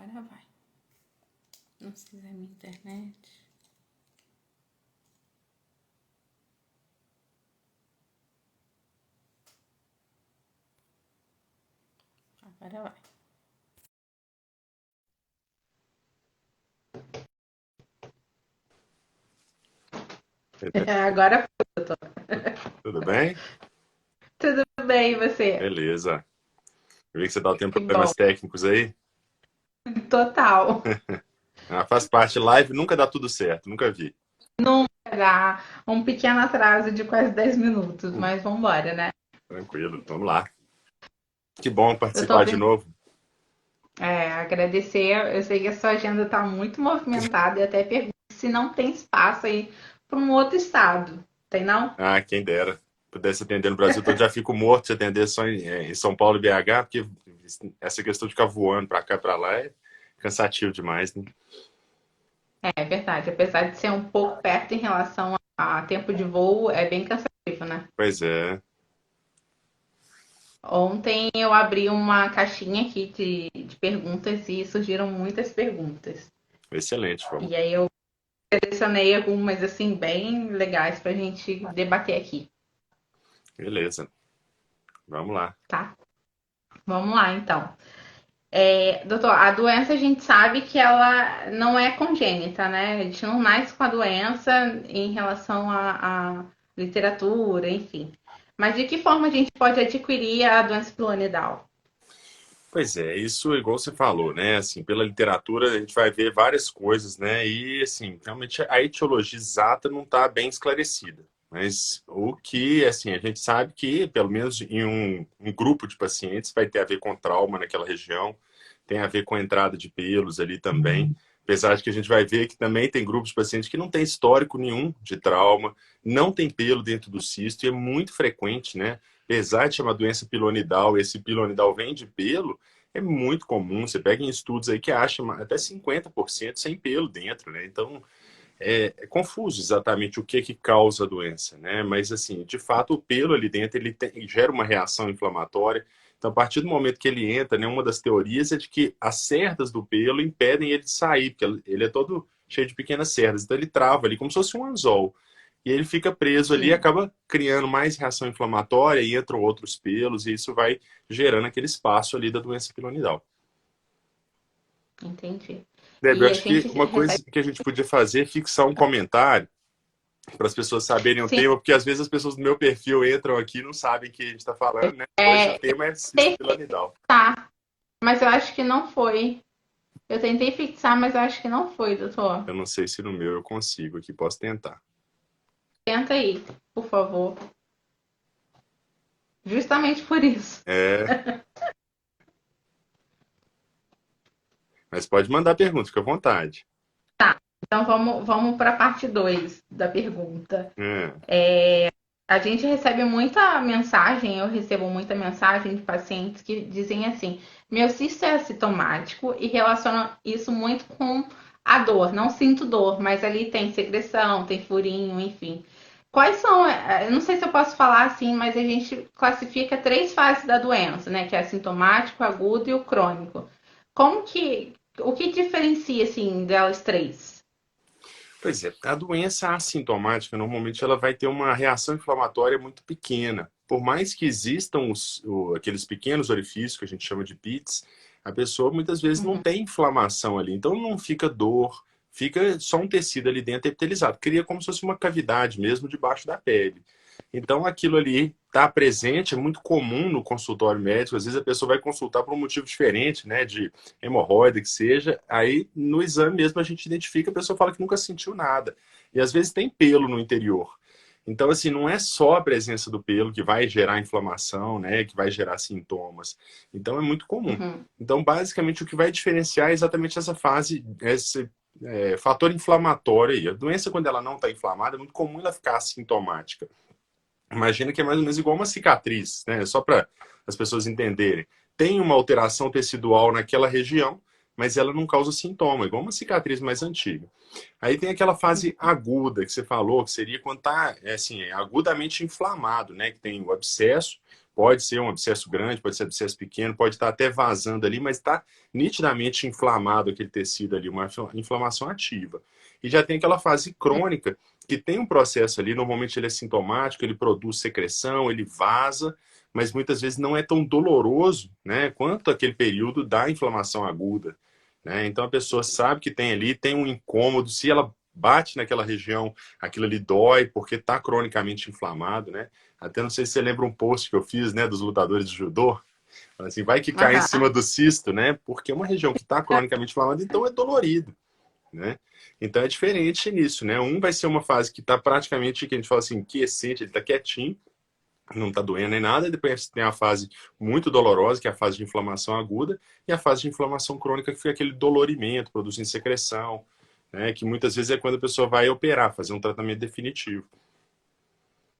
Agora vai. Não sei se é minha internet. Agora vai. Agora foi, doutor. Tudo bem? Tudo bem, e você? Beleza. Eu vi que você estava tendo Que bom. problemas técnicos aí. Total. Ah, faz parte. Live nunca dá tudo certo, nunca vi. Dá um pequeno atraso de quase 10 minutos, mas vamos embora, né? Tranquilo, vamos lá. Que bom Eu tô participar de vendo, novo. agradecer. Eu sei que a sua agenda está muito movimentada e até pergunto se não tem espaço aí para um outro estado. Tem não? Ah, quem dera. Pudesse atender no Brasil todo, já fico morto se atender só em São Paulo e BH, porque essa questão de ficar voando para cá e para lá é cansativo demais, né? É verdade. Apesar de ser um pouco perto em relação a tempo de voo, é bem cansativo, né? Pois é, Ontem eu abri uma caixinha aqui de perguntas e surgiram muitas perguntas. excelente, vamos. E aí eu selecionei algumas assim bem legais para a gente debater aqui, Beleza, vamos lá. tá? Vamos lá então. Doutor, a doença a gente sabe que ela não é congênita, né? A gente não nasce com a doença em relação à literatura, enfim. Mas de que forma a gente pode adquirir a doença pilonidal? Pois é, isso igual você falou, né? Assim, pela literatura a gente vai ver várias coisas, né? E assim, realmente a etiologia exata não está bem esclarecida. Mas o que, assim, a gente sabe que, pelo menos em um grupo de pacientes, vai ter a ver com trauma naquela região, tem a ver com a entrada de pelos ali também. Apesar de que a gente vai ver que também tem grupos de pacientes que não tem histórico nenhum de trauma, não tem pelo dentro do cisto, e é muito frequente, né? Apesar de chamar doença pilonidal, esse pilonidal vem de pelo, é muito comum. Você pega em estudos aí que acha até 50% sem pelo dentro, né? Então, é confuso exatamente o que causa a doença, né? Mas, assim, de fato, o pelo ali dentro, gera uma reação inflamatória. Então, a partir do momento que ele entra, né, uma das teorias é de que as cerdas do pelo impedem ele de sair, porque ele é todo cheio de pequenas cerdas. Então, ele trava ali como se fosse um anzol. E ele fica preso ali e Sim, acaba criando mais reação inflamatória e entram outros pelos, e isso vai gerando aquele espaço ali da doença pilonidal. entendi. Deb, eu E a acho que gente uma recebe. coisa que a gente podia fazer é fixar um comentário para as pessoas saberem o Sim, tema, porque às vezes as pessoas do meu perfil entram aqui e não sabem o que a gente está falando, né? Hoje o é, tema é cisto tentei piramidal. fixar, mas eu acho que não foi. Eu tentei fixar, mas eu acho que não foi, doutor. Eu não sei se no meu eu consigo aqui, posso tentar. Tenta aí, por favor. Justamente por isso. É, mas pode mandar pergunta, fica à vontade. Então vamos para a parte 2 da pergunta. É, A gente recebe muita mensagem, eu recebo muita mensagem de pacientes que dizem assim: meu cisto é assintomático e relacionam isso muito com a dor. Não sinto dor, mas ali tem secreção, tem furinho, enfim. Quais são, eu não sei se eu posso falar assim, mas a gente classifica três fases da doença, né? Que é assintomático, agudo e o crônico. O que diferencia, assim, delas três? pois é, a doença assintomática, normalmente ela vai ter uma reação inflamatória muito pequena. Por mais que existam aqueles pequenos orifícios que a gente chama de pits, a pessoa muitas vezes não Uhum, tem inflamação ali, então não fica dor, fica só um tecido ali dentro epitelizado, cria como se fosse uma cavidade mesmo debaixo da pele. Então aquilo ali está presente, é muito comum no consultório médico, às vezes a pessoa vai consultar por um motivo diferente, né, de hemorroida que seja, aí no exame mesmo a gente identifica, a pessoa fala que nunca sentiu nada. E às vezes tem pelo no interior. Então, assim, não é só a presença do pelo que vai gerar inflamação, né, que vai gerar sintomas. Então, é muito comum. uhum, Então, basicamente, o que vai diferenciar é exatamente essa fase, esse fator inflamatório aí. A doença, quando ela não está inflamada, é muito comum ela ficar assintomática. Imagina que é mais ou menos igual uma cicatriz, né? Só para as pessoas entenderem. Tem uma alteração tecidual naquela região, mas ela não causa sintoma, igual uma cicatriz mais antiga. Aí tem aquela fase aguda que você falou, que seria quando está assim, agudamente inflamado, né? Que tem o abscesso, pode ser um abscesso grande, pode ser um abscesso pequeno, pode estar até vazando ali, mas está nitidamente inflamado aquele tecido ali, uma inflamação ativa. E já tem aquela fase crônica, que tem um processo ali, normalmente ele é sintomático, ele produz secreção, ele vaza, mas muitas vezes não é tão doloroso, né, quanto aquele período da inflamação aguda, né? Então a pessoa sabe que tem ali, tem um incômodo, se ela bate naquela região, aquilo ali dói, porque está cronicamente inflamado, né? Até não sei se você lembra um post que eu fiz, né, dos lutadores de judô, assim, vai que cai em Aham. cima do cisto, né? Porque é uma região que está cronicamente inflamada, então é dolorido, né? Então é diferente nisso, né? Um vai ser uma fase que está praticamente, que a gente fala assim, quiescente, ele está quietinho, não está doendo nem nada, e depois tem a fase muito dolorosa, que é a fase de inflamação aguda, e a fase de inflamação crônica, que fica aquele dolorimento, produzindo secreção, né? Que muitas vezes é quando a pessoa vai operar, fazer um tratamento definitivo.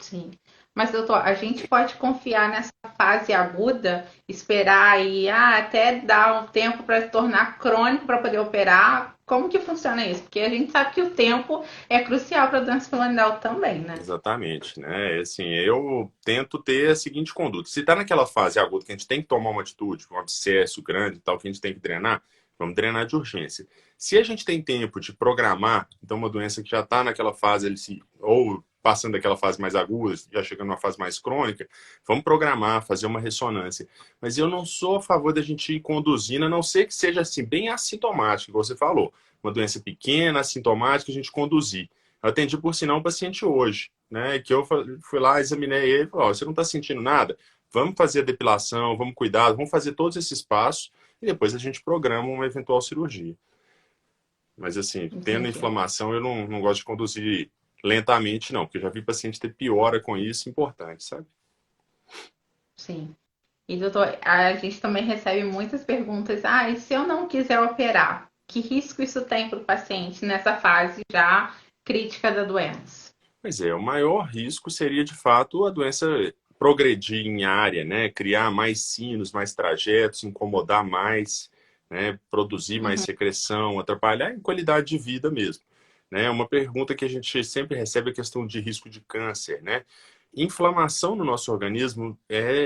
Sim. Mas, doutor, a gente pode confiar nessa fase aguda, esperar aí até dar um tempo para se tornar crônico para poder operar? Como que funciona isso? Porque a gente sabe que o tempo é crucial para a doença piloneal também, né? Exatamente, né? Assim, eu tento ter a seguinte conduta. Se está naquela fase aguda que a gente tem que tomar uma atitude, um abscesso grande e tal, que a gente tem que drenar, vamos drenar de urgência. Se a gente tem tempo de programar, então uma doença que já está naquela fase, ou passando daquela fase mais aguda, já chegando numa fase mais crônica, vamos programar, fazer uma ressonância. Mas eu não sou a favor da gente ir conduzindo, a não ser que seja assim, bem assintomático, como você falou. Uma doença pequena, assintomática, a gente conduzir. Eu atendi, por sinal, um paciente hoje, né? Que eu fui lá, examinei ele e falei, ó, você não está sentindo nada? Vamos fazer a depilação, vamos cuidar, vamos fazer todos esses passos e depois a gente programa uma eventual cirurgia. Mas assim, tendo Entendi. inflamação, eu não gosto de conduzir lentamente, não, porque eu já vi paciente ter piora com isso, importante, sabe? Sim. E, doutor, a gente também recebe muitas perguntas. Ah, e se eu não quiser operar? Que risco isso tem para o paciente nessa fase já crítica da doença? Pois é, o maior risco seria, de fato, a doença progredir em área, né? Criar mais sinos, mais trajetos, incomodar mais, né? Produzir mais Uhum. secreção, atrapalhar em qualidade de vida mesmo. Né? Uma pergunta que a gente sempre recebe é a questão de risco de câncer, né? Inflamação no nosso organismo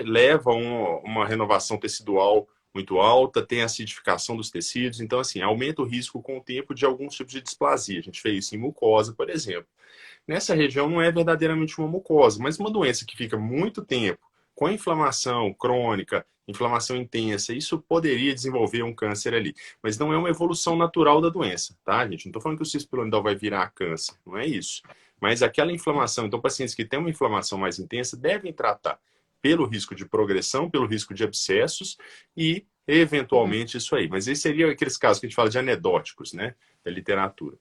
leva a uma renovação tecidual muito alta, tem acidificação dos tecidos, então, assim, aumenta o risco com o tempo de alguns tipos de displasia. A gente vê isso em mucosa, por exemplo. Nessa região não é verdadeiramente uma mucosa, mas uma doença que fica muito tempo com inflamação crônica, inflamação intensa, isso poderia desenvolver um câncer ali. Mas não é uma evolução natural da doença, tá, gente? Não estou falando que o cisto piramidal vai virar câncer, não é isso. Mas aquela inflamação, então pacientes que têm uma inflamação mais intensa devem tratar pelo risco de progressão, pelo risco de abscessos e eventualmente isso aí. Mas esse seria aqueles casos que a gente fala de anedóticos, né, da literatura.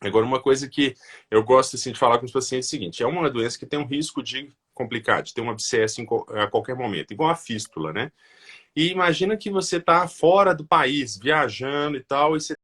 Agora, uma coisa que eu gosto assim, de falar com os pacientes é o seguinte: é uma doença que tem um risco de complicar, de ter um abscesso a qualquer momento, igual a fístula, né? E imagina que você está fora do país, viajando e tal, e você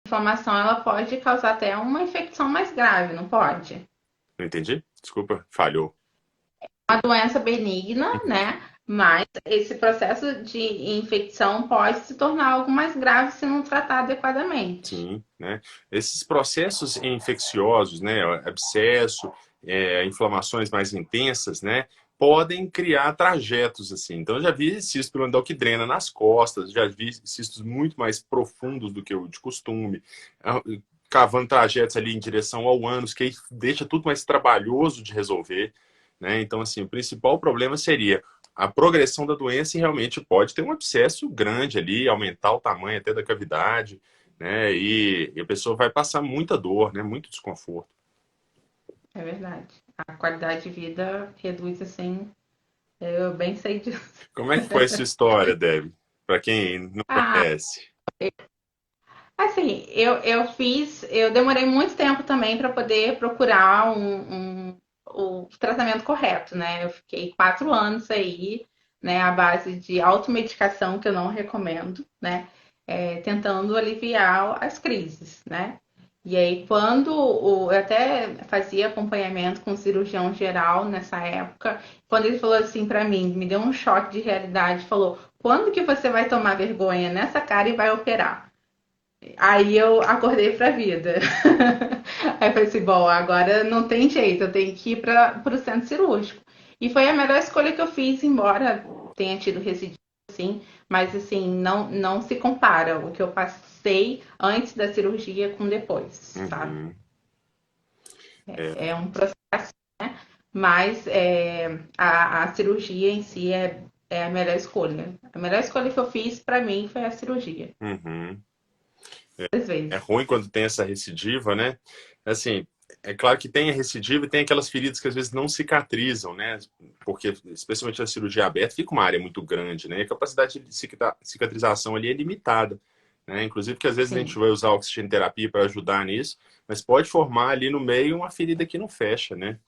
A inflamação ela pode causar até uma infecção mais grave, não pode? não entendi? Desculpa, falhou. Uma doença benigna, né? Mas esse processo de infecção pode se tornar algo mais grave se não tratar adequadamente. Sim, né? Esses processos infecciosos, né, abscesso, inflamações mais intensas, né, podem criar trajetos assim. Então, eu já vi cisto piramidal que drena nas costas, já vi cistos muito mais profundos do que o de costume, cavando trajetos ali em direção ao ânus, que aí deixa tudo mais trabalhoso de resolver, né? Então, assim, o principal problema seria a progressão da doença e realmente pode ter um abscesso grande ali, aumentar o tamanho até da cavidade, né? E a pessoa vai passar muita dor, né? Muito desconforto. É verdade. A qualidade de vida reduz assim. Eu bem sei disso. Como é que foi essa história, Deb? Para quem não Ah, conhece. assim, eu demorei muito tempo também para poder procurar o tratamento correto, né? Eu fiquei 4 anos aí, né, à base de automedicação, que eu não recomendo, né? Tentando aliviar as crises, né? E aí, quando eu até fazia acompanhamento com o cirurgião geral nessa época, quando ele falou assim pra mim, me deu um choque de realidade, falou: quando que você vai tomar vergonha nessa cara e vai operar? Aí eu acordei pra vida. Aí eu falei assim: bom, agora não tem jeito, eu tenho que ir para o centro cirúrgico. E foi a melhor escolha que eu fiz, embora tenha tido recidivo, assim, mas assim, não se compara o que eu passei antes da cirurgia com depois, sabe? Uhum. É, É um processo, mas a cirurgia em si é a melhor escolha. A melhor escolha que eu fiz para mim foi a cirurgia. uhum. Às É vezes. ruim quando tem essa recidiva, né? Assim, é claro que tem a recidiva e tem aquelas feridas que às vezes não cicatrizam, né? Porque, especialmente a cirurgia aberta, fica uma área muito grande, né? E a capacidade de cicatrização ali é limitada, né? Inclusive que às vezes a gente Sim. vai usar a oxigenoterapia para ajudar nisso, mas pode formar ali no meio uma ferida que não fecha, né?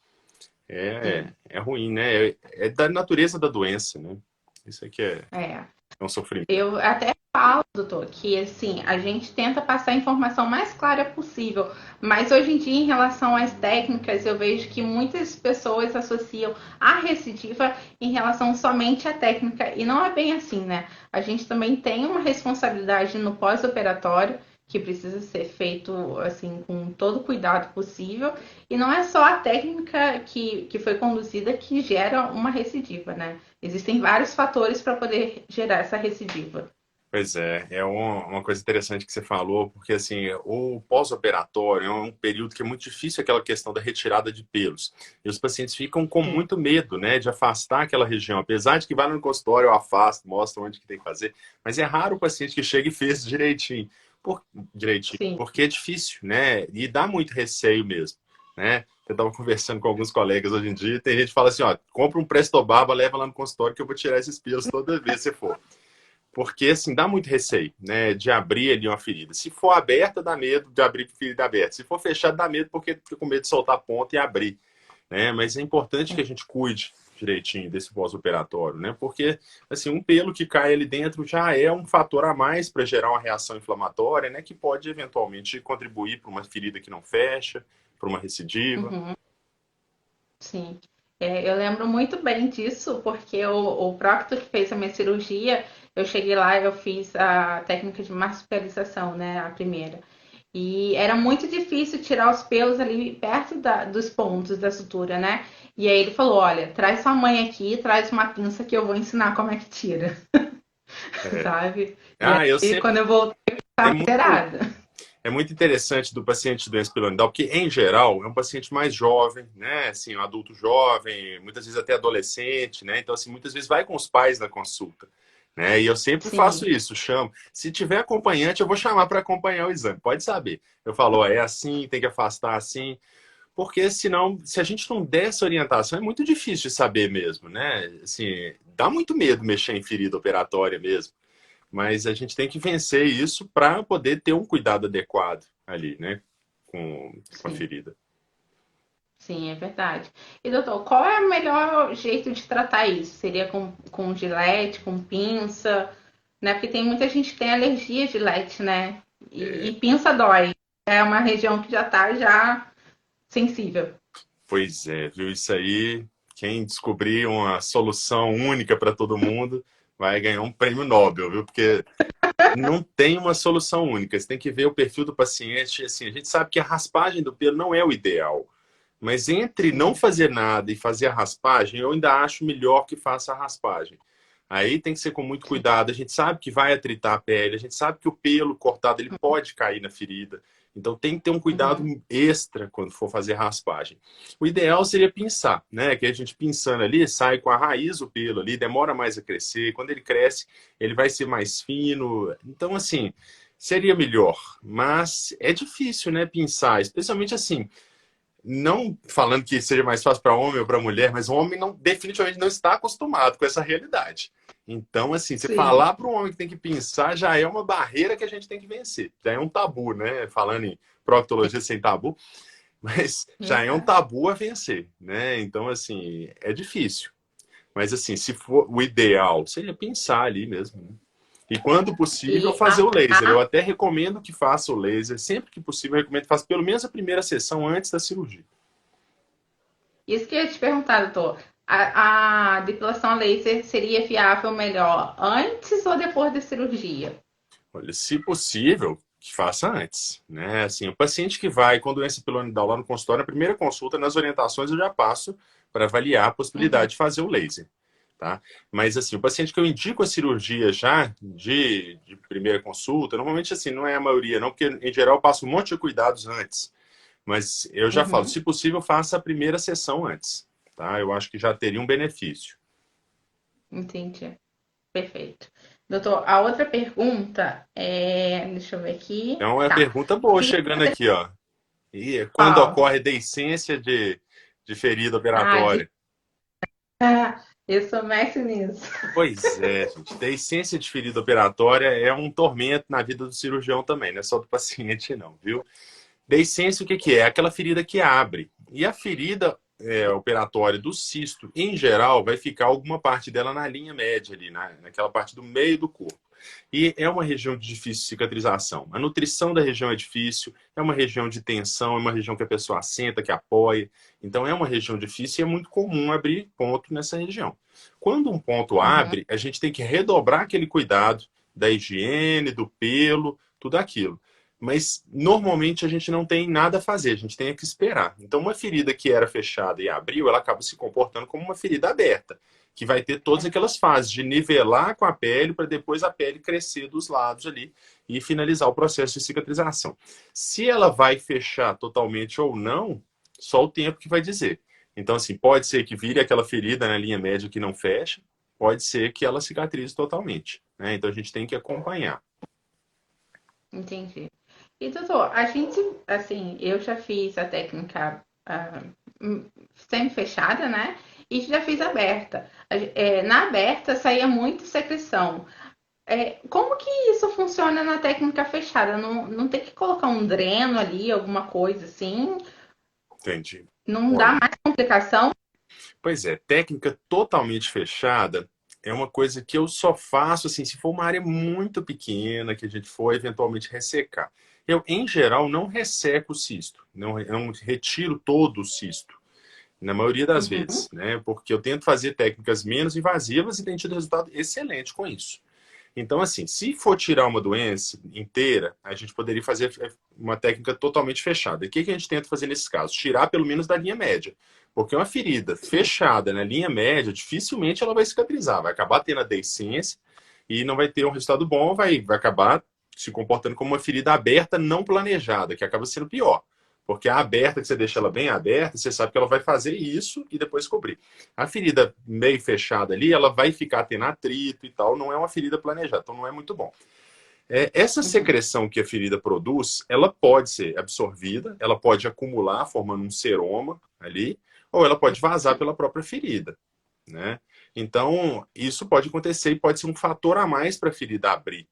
Sim. É ruim, né? É da natureza da doença, né? Isso aqui É. é um sofrimento. Eu até falo, doutor, que assim, a gente tenta passar a informação mais clara possível, mas hoje em dia, em relação às técnicas, eu vejo que muitas pessoas associam a recidiva em relação somente à técnica, e não é bem assim, né? A gente também tem uma responsabilidade no pós-operatório, que precisa ser feito assim com todo o cuidado possível, e não é só a técnica que foi conduzida que gera uma recidiva, né? Existem vários fatores para poder gerar essa recidiva. Pois é, é uma coisa interessante que você falou, porque assim, o pós-operatório é um período que é muito difícil aquela questão da retirada de pelos. E os pacientes ficam com Sim, muito medo, né, de afastar aquela região. Apesar de que vai no consultório, eu afasto, mostro onde que tem que fazer, mas é raro o paciente que chega e fez direitinho, sim, porque é difícil, né, e dá muito receio mesmo, né. Eu estava conversando com alguns colegas hoje em dia, tem gente que fala assim, ó, compra um Presto Barba, leva lá no consultório que eu vou tirar esses pelos toda vez que você for. Porque, assim, dá muito receio, né, de abrir ali uma ferida. Se for aberta, dá medo de abrir ferida aberta. Se for fechada, dá medo porque fica com medo de soltar a ponta e abrir, né? Mas é importante que a sim, gente cuide direitinho desse pós-operatório, né? Porque, assim, um pelo que cai ali dentro já é um fator a mais para gerar uma reação inflamatória, né? Que pode, eventualmente, contribuir para uma ferida que não fecha, para uma recidiva. uhum, sim. Eu lembro muito bem disso, porque o procto que fez a minha cirurgia, eu cheguei lá e eu fiz a técnica de marsupialização, né, a primeira. E era muito difícil tirar os pelos ali perto dos pontos da sutura, né? E aí ele falou: olha, traz sua mãe aqui, traz uma pinça que eu vou ensinar como é que tira, É. sabe? E Ah, eu aí, sempre... quando eu voltei, eu É estava muito, zerada. É muito interessante do paciente de doença piramidal, porque, em geral, é um paciente mais jovem, né? Assim, um adulto jovem, muitas vezes até adolescente, né? Então, assim, muitas vezes vai com os pais na consulta, né? E eu sempre faço Sim, isso, chamo. Se tiver acompanhante, eu vou chamar para acompanhar o exame, pode saber. Eu falo, ó, é assim, tem que afastar assim, porque senão, se a gente não der essa orientação, é muito difícil de saber mesmo, né? Assim, dá muito medo mexer em ferida operatória mesmo. Mas a gente tem que vencer isso para poder ter um cuidado adequado ali, né? Com a sim, ferida. sim, é verdade. E doutor, qual é o melhor jeito de tratar isso? Seria com gilete, com pinça, né? Porque tem muita gente que tem alergia a gilete, né? E pinça dói. É uma região que já tá já sensível. Pois é, viu? Isso aí, quem descobrir uma solução única para todo mundo vai ganhar um prêmio Nobel, viu? Porque não tem uma solução única. Você tem que ver o perfil do paciente. Assim, a gente sabe que a raspagem do pelo não é o ideal. Mas entre não Sim. fazer nada e fazer a raspagem, eu ainda acho melhor que faça a raspagem. Aí tem que ser com muito cuidado. A gente sabe que vai atritar a pele, a gente sabe que o pelo cortado ele pode cair na ferida. Então tem que ter um cuidado Uhum. extra quando for fazer raspagem. O ideal seria pinçar, né? Que a gente pinçando ali sai com a raiz o pelo ali, demora mais a crescer. Quando ele cresce, ele vai ser mais fino. Então, assim, seria melhor. Mas é difícil, né? Pinçar, especialmente assim não falando que seja mais fácil para homem ou para mulher, mas o homem não, definitivamente não está acostumado com essa realidade. Então, assim, você Sim. falar para um homem que tem que pensar já é uma barreira que a gente tem que vencer. Já é um tabu, né? Falando em proctologia sem tabu, mas já é um Verdade. tabu a vencer, né? Então, assim, é difícil. Mas, assim, se for o ideal, seria pensar ali mesmo, né? E quando possível, E fazer o laser. Eu até recomendo que faça o laser. Sempre que possível, eu recomendo que faça pelo menos a primeira sessão antes da cirurgia. isso que eu ia te perguntar, doutor. A depilação a laser seria viável melhor antes ou depois da cirurgia? Olha, se possível, que faça antes, né? Assim, o paciente que vai com doença pilonidal lá no consultório, na primeira consulta, nas orientações eu já passo para avaliar a Uhum, possibilidade de fazer o laser, tá? Mas assim, o paciente que eu indico a cirurgia já de primeira consulta, normalmente assim, não é a maioria não, porque em geral eu passo um monte de cuidados antes, mas eu já falo, uhum, se possível, faça a primeira sessão antes, tá? Eu acho que já teria um benefício. entendi. Perfeito. Doutor, a outra pergunta é. Deixa eu ver aqui. É uma Tá. pergunta boa Queria chegando fazer aqui, ó. E quando qual? ocorre deiscência de ferida Ah, operatória? eu sou mestre nisso. Pois é, gente. Deiscência de ferida operatória é um tormento na vida do cirurgião também, não é só do paciente, não, viu? Deiscência, o que que é? É aquela ferida que abre. E a ferida operatória do cisto, em geral, vai ficar alguma parte dela na linha média ali, naquela parte do meio do corpo. E é uma região de difícil cicatrização. A nutrição da região é difícil, é uma região de tensão, é uma região que a pessoa senta, que apoia. Então é uma região difícil e é muito comum abrir ponto nessa região. Quando um ponto Uhum, abre, a gente tem que redobrar aquele cuidado da higiene, do pelo, tudo aquilo. Mas normalmente a gente não tem nada a fazer, a gente tem que esperar. Então, uma ferida que era fechada e abriu, ela acaba se comportando como uma ferida aberta, que vai ter todas aquelas fases de nivelar com a pele para depois a pele crescer dos lados ali e finalizar o processo de cicatrização. Se ela vai fechar totalmente ou não, só o tempo que vai dizer. Então, assim, pode ser que vire aquela ferida na linha média que não fecha, pode ser que ela cicatrize totalmente, né? Então, a gente tem que acompanhar. entendi. E doutor, a gente, assim, eu já fiz a técnica semi-fechada, né? E já fiz aberta. Na aberta saía muito secreção. Como que isso funciona na técnica fechada? Não, não tem que colocar um dreno ali, alguma coisa assim? Entendi. Não dá Olha, mais complicação? pois é, técnica totalmente fechada é uma coisa que eu só faço assim, se for uma área muito pequena, que a gente for eventualmente ressecar. Eu, em geral, não resseco o cisto, não retiro todo o cisto, na maioria das Uhum, vezes, né? Porque eu tento fazer técnicas menos invasivas e tenho tido resultado excelente com isso. Então, assim, se for tirar uma doença inteira, a gente poderia fazer uma técnica totalmente fechada. E o que a gente tenta fazer nesses casos? Tirar pelo menos da linha média. Porque uma ferida sim. fechada na linha média, dificilmente ela vai cicatrizar. Vai acabar tendo a deiscência e não vai ter um resultado bom, vai acabar se comportando como uma ferida aberta não planejada, que acaba sendo pior. Porque a aberta, que você deixa ela bem aberta, você sabe que ela vai fazer isso e depois cobrir. A ferida meio fechada ali, ela vai ficar tendo atrito e tal, não é uma ferida planejada, então não é muito bom. Essa Uhum, secreção que a ferida produz, ela pode ser absorvida, ela pode acumular, formando um seroma ali, ou ela pode vazar pela própria ferida, né? Então, isso pode acontecer e pode ser um fator a mais para a ferida abrir.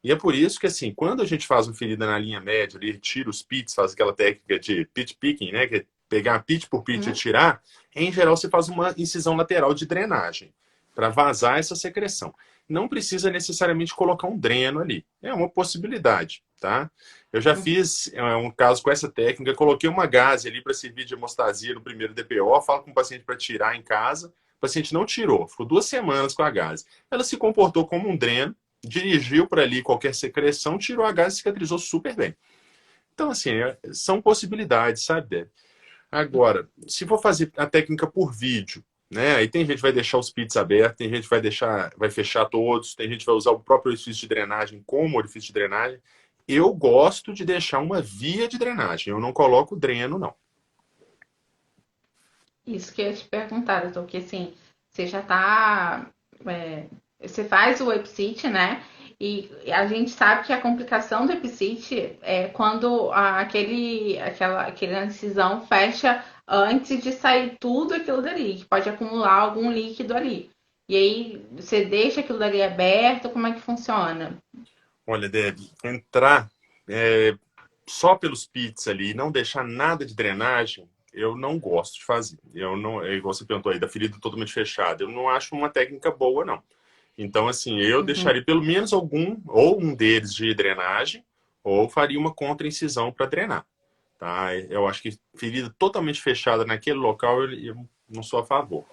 E é por isso que, assim, quando a gente faz uma ferida na linha média, ali, tira os pits, faz aquela técnica de pit picking, né? Que é pegar pit por pit e uhum, tirar, em geral você faz uma incisão lateral de drenagem para vazar essa secreção. Não precisa necessariamente colocar um dreno ali. É uma possibilidade, tá? Eu já uhum. fiz um caso com essa técnica, coloquei uma gaze ali para servir de hemostasia no primeiro DPO, falo com o paciente para tirar em casa. O paciente não tirou, ficou 2 semanas com a gaze. Ela se comportou como um dreno, dirigiu para ali qualquer secreção, tirou a gaze e cicatrizou super bem. Então, assim, são possibilidades, sabe, Deb? Agora, se for fazer a técnica por vídeo, né? Aí tem gente que vai deixar os pits abertos, tem gente que vai fechar todos, tem gente que vai usar o próprio orifício de drenagem como orifício de drenagem. Eu gosto de deixar uma via de drenagem, eu não coloco dreno, não. Isso que eu ia te perguntar, doutor, porque assim, você já tá. Você faz o EPSIT, né? E a gente sabe que a complicação do EPSIT é quando aquela incisão fecha antes de sair tudo aquilo dali, que pode acumular algum líquido ali. E aí você deixa aquilo dali aberto, como é que funciona? Olha, Deb, entrar é, só pelos pits ali e não deixar nada de drenagem, eu não gosto de fazer. Eu não, é igual você perguntou aí, da ferida totalmente fechada. Eu não acho uma técnica boa, não. Então, assim, eu Uhum. deixaria pelo menos algum, ou um deles de drenagem, ou faria uma contra-incisão para drenar, tá? Eu acho que ferida totalmente fechada naquele local, eu não sou a favor.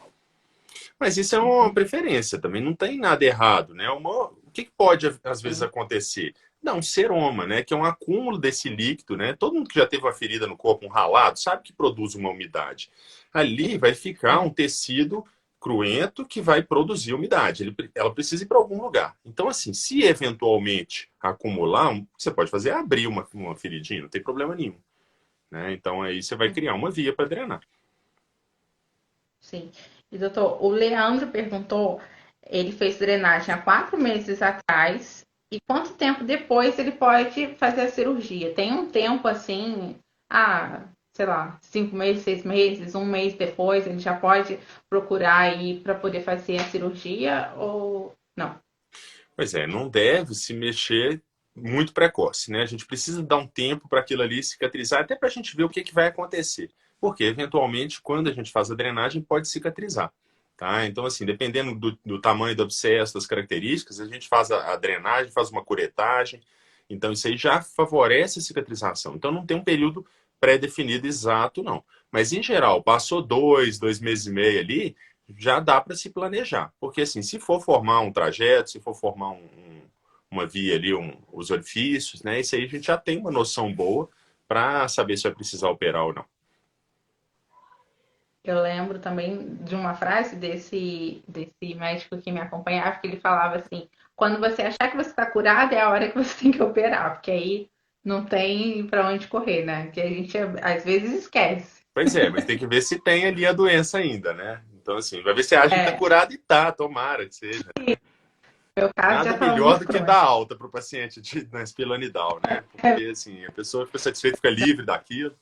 Mas isso é uma Uhum. preferência, também não tem nada errado, né? O que pode, às vezes, Sim. acontecer? Não, um seroma, né? Que é um acúmulo desse líquido, né? Todo mundo que já teve uma ferida no corpo, um ralado, sabe que produz uma umidade. Ali vai ficar É. um tecido cruento que vai produzir umidade. Ela precisa ir para algum lugar. Então, assim, se eventualmente acumular, você pode fazer é abrir uma feridinha, não tem problema nenhum, né? Então, aí você vai criar uma via para drenar. Sim. E doutor, o Leandro perguntou, ele fez drenagem há 4 meses atrás, e quanto tempo depois ele pode fazer a cirurgia? Tem um tempo assim, sei lá, 5 meses, 6 meses, um mês depois, ele já pode procurar aí para poder fazer a cirurgia ou não? Pois é, não deve se mexer muito precoce, né? A gente precisa dar um tempo para aquilo ali cicatrizar, até para a gente ver o que, que vai acontecer. Porque, eventualmente, quando a gente faz a drenagem, pode cicatrizar. Tá? Então, assim, dependendo do tamanho do abscesso, das características, a gente faz a drenagem, faz uma curetagem. Então, isso aí já favorece a cicatrização. Então, não tem um período pré-definido exato, não. Mas, em geral, passou 2 meses e meio ali, já dá para se planejar. Porque, assim, se for formar um trajeto, se for formar uma via ali, os orifícios, né? Isso aí a gente já tem uma noção boa para saber se vai precisar operar ou não. Eu lembro também de uma frase desse médico que me acompanhava, que ele falava assim: quando você achar que você está curado, é a hora que você tem que operar, porque aí não tem para onde correr, né? Que a gente às vezes esquece. Pois é, mas tem que ver se tem ali a doença ainda, né? Então, assim, vai ver se acha que tá É, curado e tá, tomara que seja. no meu caso já Nada estava melhor muito do que dar crônico. alta para o paciente na espilanidal, né? Porque, assim, a pessoa fica satisfeita, fica livre daquilo.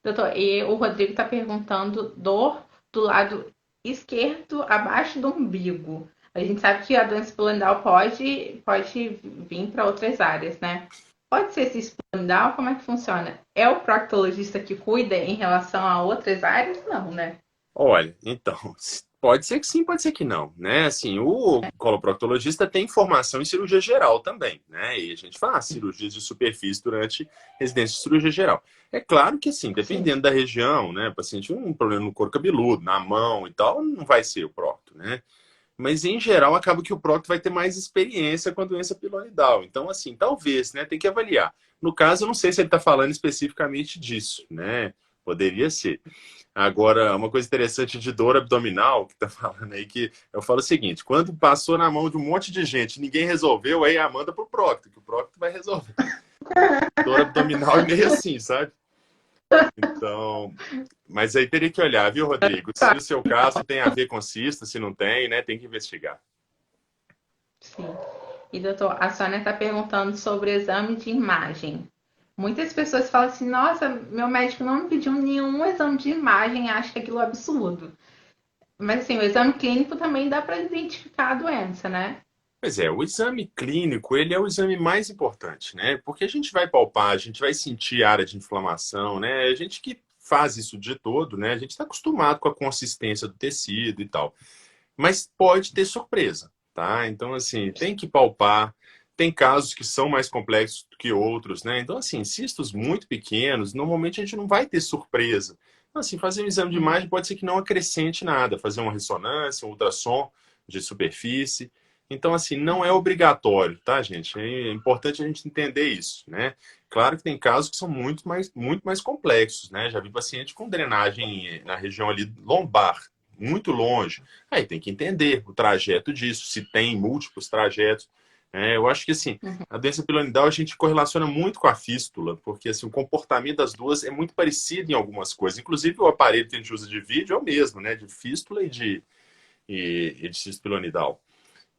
Doutor, e o Rodrigo está perguntando dor do lado esquerdo, abaixo do umbigo. A gente sabe que a doença esplanidal pode vir para outras áreas, né? Pode ser esse esplanidal? Como é que funciona? É o proctologista que cuida em relação a outras áreas? Não, né? Olha, então, pode ser que sim, pode ser que não, né? Assim, o coloproctologista tem formação em cirurgia geral também, né? E a gente faz cirurgias de superfície durante residência de cirurgia geral. É claro que, assim, Sim. dependendo da região, né? O paciente um problema no couro cabeludo, na mão e tal, não vai ser o procto, né? Mas, em geral, acaba que o procto vai ter mais experiência com a doença piloidal. Então, assim, talvez, né? Tem que avaliar. No caso, eu não sei se ele está falando especificamente disso, né? Poderia ser. Agora, uma coisa interessante de dor abdominal, que tá falando aí, que eu falo o seguinte: quando passou na mão de um monte de gente, ninguém resolveu, aí manda pro procto, que o procto vai resolver. Dor abdominal é meio assim, sabe? Então, mas aí teria que olhar, viu, Rodrigo? Se o seu caso tem a ver com cisto, se não tem, né? Tem que investigar. Sim. E doutor, a Sônia está perguntando sobre exame de imagem. Muitas pessoas falam assim: nossa, meu médico não me pediu nenhum exame de imagem, acho que aquilo é absurdo. Mas assim, o exame clínico também dá para identificar a doença, né? Pois é, o exame clínico, ele é o exame mais importante, né? Porque a gente vai palpar, a gente vai sentir área de inflamação, né? A gente que faz isso o dia todo, né? A gente está acostumado com a consistência do tecido e tal. Mas pode ter surpresa, tá? Então, assim, tem que palpar. Tem casos que são mais complexos do que outros, né? Então, assim, cistos muito pequenos, normalmente a gente não vai ter surpresa. Então, assim, fazer um exame de Uhum. imagem pode ser que não acrescente nada. Fazer uma ressonância, um ultrassom de superfície. Então, assim, não é obrigatório, tá, gente? É importante a gente entender isso, né? Claro que tem casos que são muito mais complexos, né? Já vi paciente com drenagem na região ali lombar, muito longe. Aí tem que entender o trajeto disso, se tem múltiplos trajetos. Eu acho que assim, Uhum. a doença piloidal a gente correlaciona muito com a fístula, porque assim, o comportamento das duas é muito parecido em algumas coisas. Inclusive o aparelho que a gente usa de vídeo é o mesmo, né? De fístula e de cispilonidal.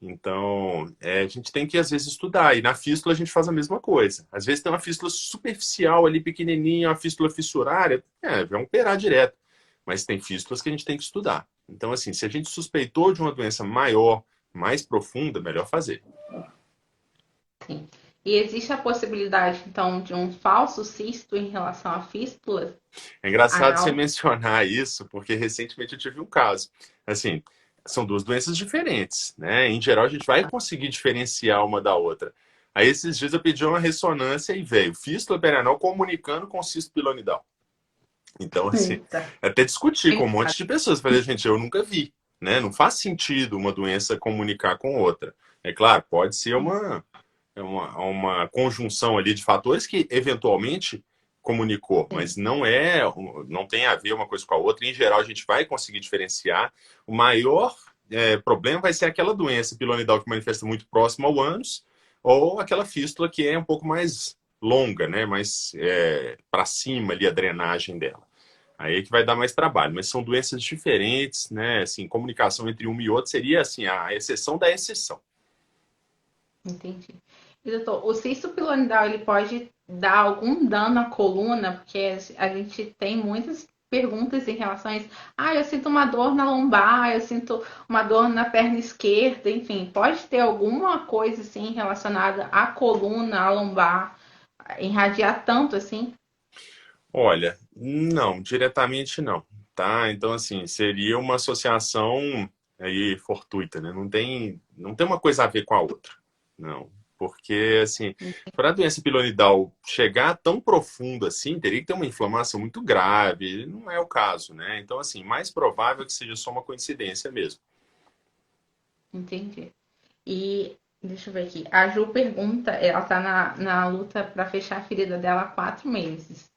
Então, a gente tem que, às vezes, estudar. E na fístula a gente faz a mesma coisa. Às vezes tem uma fístula superficial ali, pequenininha, uma fístula fissurária. Vamos operar direto. Mas tem fístulas que a gente tem que estudar. Então, assim, se a gente suspeitou de uma doença maior, mais profunda, melhor fazer. Sim. E existe a possibilidade, então, de um falso cisto em relação à fístula É engraçado você anal? mencionar isso, porque recentemente eu tive um caso. Assim, são duas doenças diferentes, né? Em geral, a gente vai conseguir diferenciar uma da outra. Aí, esses dias, eu pedi uma ressonância e veio fístula perianal comunicando com cisto pilonidal. Então, assim, Eita. até discuti com um monte de pessoas. Falei, gente, eu nunca vi, né? Não faz sentido uma doença comunicar com outra. É claro, pode ser uma conjunção ali de fatores que eventualmente comunicou, Sim, mas não tem a ver uma coisa com a outra. Em geral, a gente vai conseguir diferenciar. O maior problema vai ser aquela doença pilonidal que manifesta muito próximo ao ânus, ou aquela fístula que é um pouco mais longa, né? Mais para cima ali a drenagem dela. Aí é que vai dar mais trabalho, mas são doenças diferentes, né? Assim, comunicação entre uma e outra seria assim a exceção da exceção. entendi. E, doutor, o cisto pilonidal, ele pode dar algum dano à coluna? Porque a gente tem muitas perguntas em relação a isso. Ah, eu sinto uma dor na lombar, eu sinto uma dor na perna esquerda, enfim, pode ter alguma coisa assim relacionada à coluna, à lombar, irradiar tanto assim? Olha, não, diretamente não, tá? Então, assim, seria uma associação aí fortuita, né? Não tem uma coisa a ver com a outra, não. Porque, assim, para a doença pilonidal chegar tão profundo assim, teria que ter uma inflamação muito grave, não é o caso, né? Então, assim, mais provável que seja só uma coincidência mesmo. Entendi. E deixa eu ver aqui. A Ju pergunta, ela tá na luta para fechar a ferida dela há 4 meses.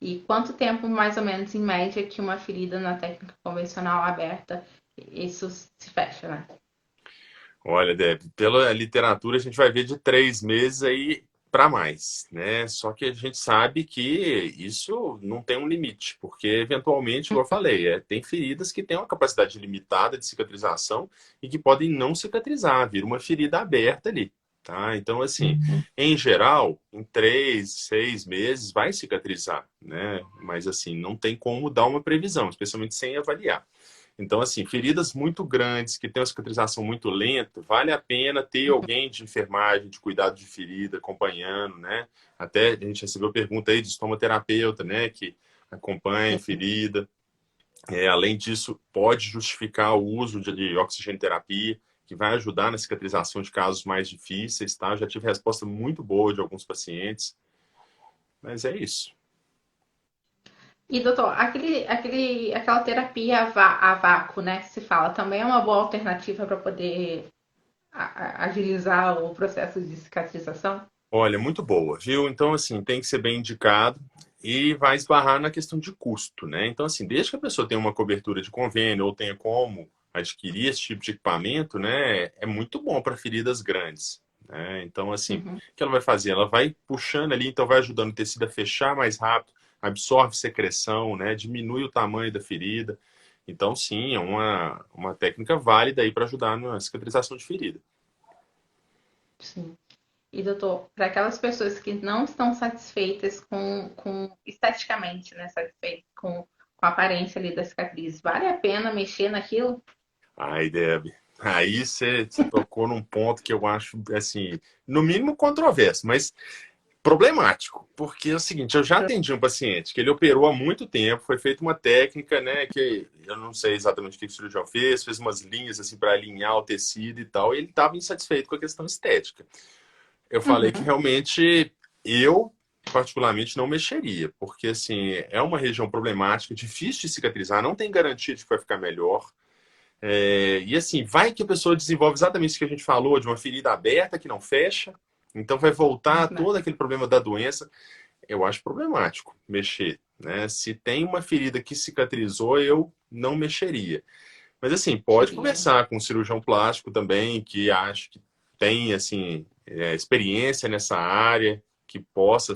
E quanto tempo, mais ou menos, em média, que uma ferida na técnica convencional aberta, isso se fecha, né? Olha, Deb, pela literatura a gente vai ver de 3 meses aí para mais, né? Só que a gente sabe que isso não tem um limite, porque eventualmente, como eu falei, tem feridas que têm uma capacidade limitada de cicatrização e que podem não cicatrizar, vira uma ferida aberta ali, tá? Então, assim, em geral, em 3, 6 meses vai cicatrizar, né? Mas assim, não tem como dar uma previsão, especialmente sem avaliar. Então, assim, feridas muito grandes, que têm uma cicatrização muito lenta, vale a pena ter alguém de enfermagem, de cuidado de ferida, acompanhando, né? Até a gente recebeu pergunta aí de estomoterapeuta, né? Que acompanha a ferida. Além disso, pode justificar o uso de oxigenoterapia, que vai ajudar na cicatrização de casos mais difíceis, tá? Eu já tive resposta muito boa de alguns pacientes, mas é isso. E, doutor, aquela terapia a vácuo, né, que se fala, também é uma boa alternativa para poder agilizar o processo de cicatrização? Olha, muito boa, viu? Então, assim, tem que ser bem indicado e vai esbarrar na questão de custo, né? Então, assim, desde que a pessoa tenha uma cobertura de convênio ou tenha como adquirir esse tipo de equipamento, né, é muito bom para feridas grandes, né? Então, assim, o Uhum. que ela vai fazer? Ela vai puxando ali, então vai ajudando o tecido a fechar mais rápido, absorve secreção, né? Diminui o tamanho da ferida. Então, sim, é uma técnica válida aí para ajudar na cicatrização de ferida. Sim. E, doutor, para aquelas pessoas que não estão satisfeitas com esteticamente, né, satisfeitas com a aparência ali da cicatriz, vale a pena mexer naquilo? Ai, Deb, aí você tocou num ponto que eu acho, assim, no mínimo controverso, mas problemático. Porque é o seguinte, eu já atendi um paciente que ele operou há muito tempo, foi feita uma técnica, né, que eu não sei exatamente o que o cirurgião fez umas linhas, assim, para alinhar o tecido e tal, e ele estava insatisfeito com a questão estética. Eu falei que Uhum. realmente eu, particularmente, não mexeria, porque, assim, é uma região problemática, difícil de cicatrizar, não tem garantia de que vai ficar melhor. E assim, vai que a pessoa desenvolve exatamente isso que a gente falou, de uma ferida aberta que não fecha, então vai voltar Né? todo aquele problema da doença. Eu acho problemático mexer, né? Se tem uma ferida que cicatrizou, eu não mexeria. Mas assim, pode Queria, né? conversar com um cirurgião plástico também, que acho que tem assim, experiência nessa área, que possa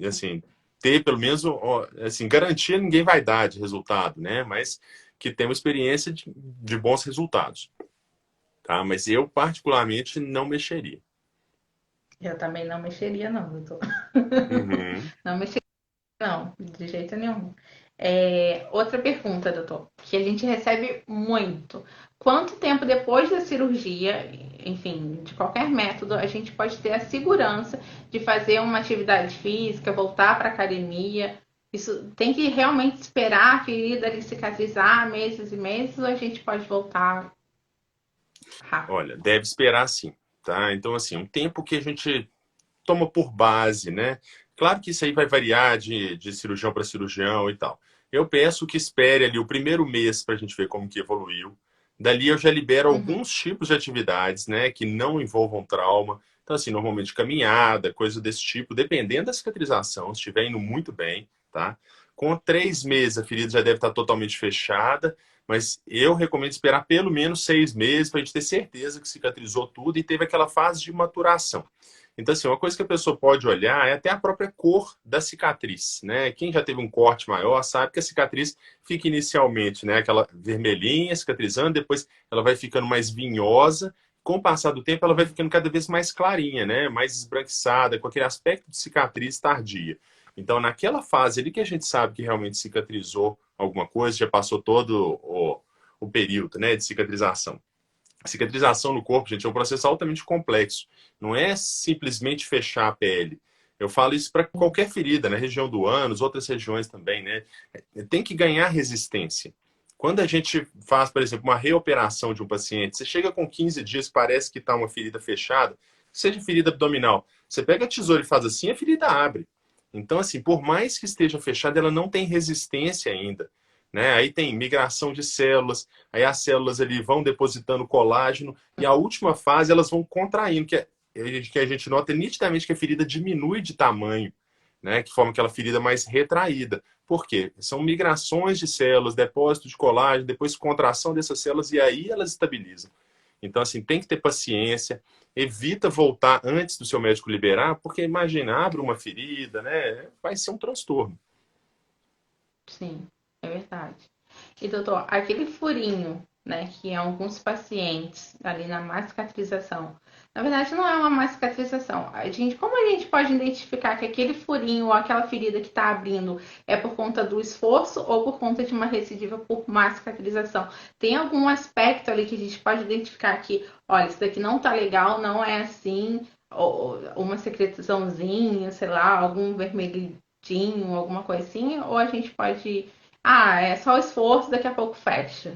assim, ter pelo menos assim, garantia ninguém vai dar de resultado, né? Mas que tem uma experiência de bons resultados, tá? Mas eu particularmente não mexeria. Eu também não mexeria, não, doutor. Uhum. Não mexeria, não, de jeito nenhum. Outra pergunta, doutor, que a gente recebe muito. Quanto tempo depois da cirurgia, enfim, de qualquer método, a gente pode ter a segurança de fazer uma atividade física, voltar para academia? Isso tem que realmente esperar a ferida ali cicatrizar meses e meses, ou a gente pode voltar? Rápido. Olha, deve esperar sim, tá? Então, assim, um tempo que a gente toma por base, né? Claro que isso aí vai variar de cirurgião para cirurgião e tal. Eu peço que espere ali o primeiro mês para a gente ver como que evoluiu. Dali eu já libero Uhum. alguns tipos de atividades, né, que não envolvam trauma. Então, assim, normalmente caminhada, coisa desse tipo, dependendo da cicatrização, se estiver indo muito bem, tá? Com 3 meses a ferida já deve estar totalmente fechada, mas eu recomendo esperar pelo menos 6 meses para a gente ter certeza que cicatrizou tudo e teve aquela fase de maturação. Então, assim, uma coisa que a pessoa pode olhar é até a própria cor da cicatriz, né? Quem já teve um corte maior sabe que a cicatriz fica inicialmente, né, aquela vermelhinha, cicatrizando, depois ela vai ficando mais vinhosa. Com o passar do tempo, ela vai ficando cada vez mais clarinha, né? Mais esbranquiçada, com aquele aspecto de cicatriz tardia. Então, naquela fase ali que a gente sabe que realmente cicatrizou alguma coisa, já passou todo o período, né, de cicatrização. Cicatrização no corpo, gente, é um processo altamente complexo. Não é simplesmente fechar a pele. Eu falo isso para qualquer ferida, na região do ânus, outras regiões também, né? Tem que ganhar resistência. Quando a gente faz, por exemplo, uma reoperação de um paciente, você chega com 15 dias, parece que está uma ferida fechada, seja ferida abdominal. Você pega a tesoura e faz assim, a ferida abre. Então, assim, por mais que esteja fechada, ela não tem resistência ainda. Né? Aí tem migração de células, aí as células ali vão depositando colágeno, e a última fase elas vão contraindo, que a gente nota nitidamente que a ferida diminui de tamanho, né? Que forma aquela ferida mais retraída. Por quê? São migrações de células, depósito de colágeno, depois contração dessas células, e aí elas estabilizam. Então, assim, tem que ter paciência, evita voltar antes do seu médico liberar, porque imagina, abre uma ferida, né? Vai ser um transtorno. Sim, é verdade. E doutor, aquele furinho, né, que em alguns pacientes ali na má cicatrização, na verdade não é uma má cicatrização. Como a gente pode identificar que aquele furinho ou aquela ferida que está abrindo é por conta do esforço ou por conta de uma recidiva por má cicatrização? Tem algum aspecto ali que a gente pode identificar que, olha, isso daqui não tá legal, não é assim, ou uma secreçãozinha, sei lá, algum vermelhinho, alguma coisa assim, ou a gente pode é só o esforço, daqui a pouco fecha.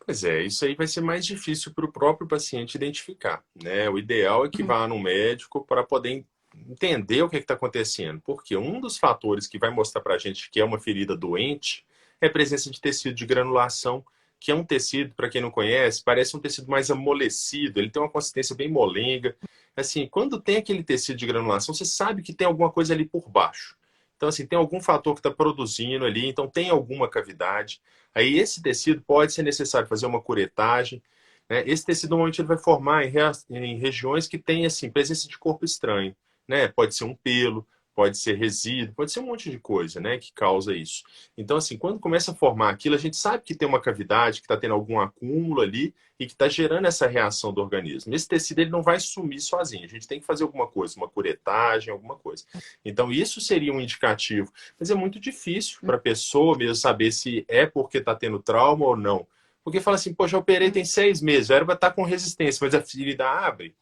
Pois é, isso aí vai ser mais difícil para o próprio paciente identificar, né? O ideal é que vá no médico para poder entender o que está acontecendo, porque um dos fatores que vai mostrar para a gente que é uma ferida doente é a presença de tecido de granulação, que é um tecido, para quem não conhece, parece um tecido mais amolecido, ele tem uma consistência bem molenga. Assim, quando tem aquele tecido de granulação, você sabe que tem alguma coisa ali por baixo. Então, assim, tem algum fator que está produzindo ali, então tem alguma cavidade. Aí esse tecido pode ser necessário fazer uma curetagem, né? Esse tecido normalmente ele vai formar em regiões que tem assim presença de corpo estranho, né? Pode ser um pelo, pode ser resíduo, pode ser um monte de coisa, né, que causa isso. Então assim, quando começa a formar aquilo, a gente sabe que tem uma cavidade, que está tendo algum acúmulo ali e que está gerando essa reação do organismo. Esse tecido ele não vai sumir sozinho. A gente tem que fazer alguma coisa, uma curetagem, alguma coisa. Então isso seria um indicativo, mas é muito difícil para a pessoa mesmo saber se é porque está tendo trauma ou não. Porque fala assim, poxa, eu operei tem 6 meses, já era para estar com resistência, mas a ferida abre.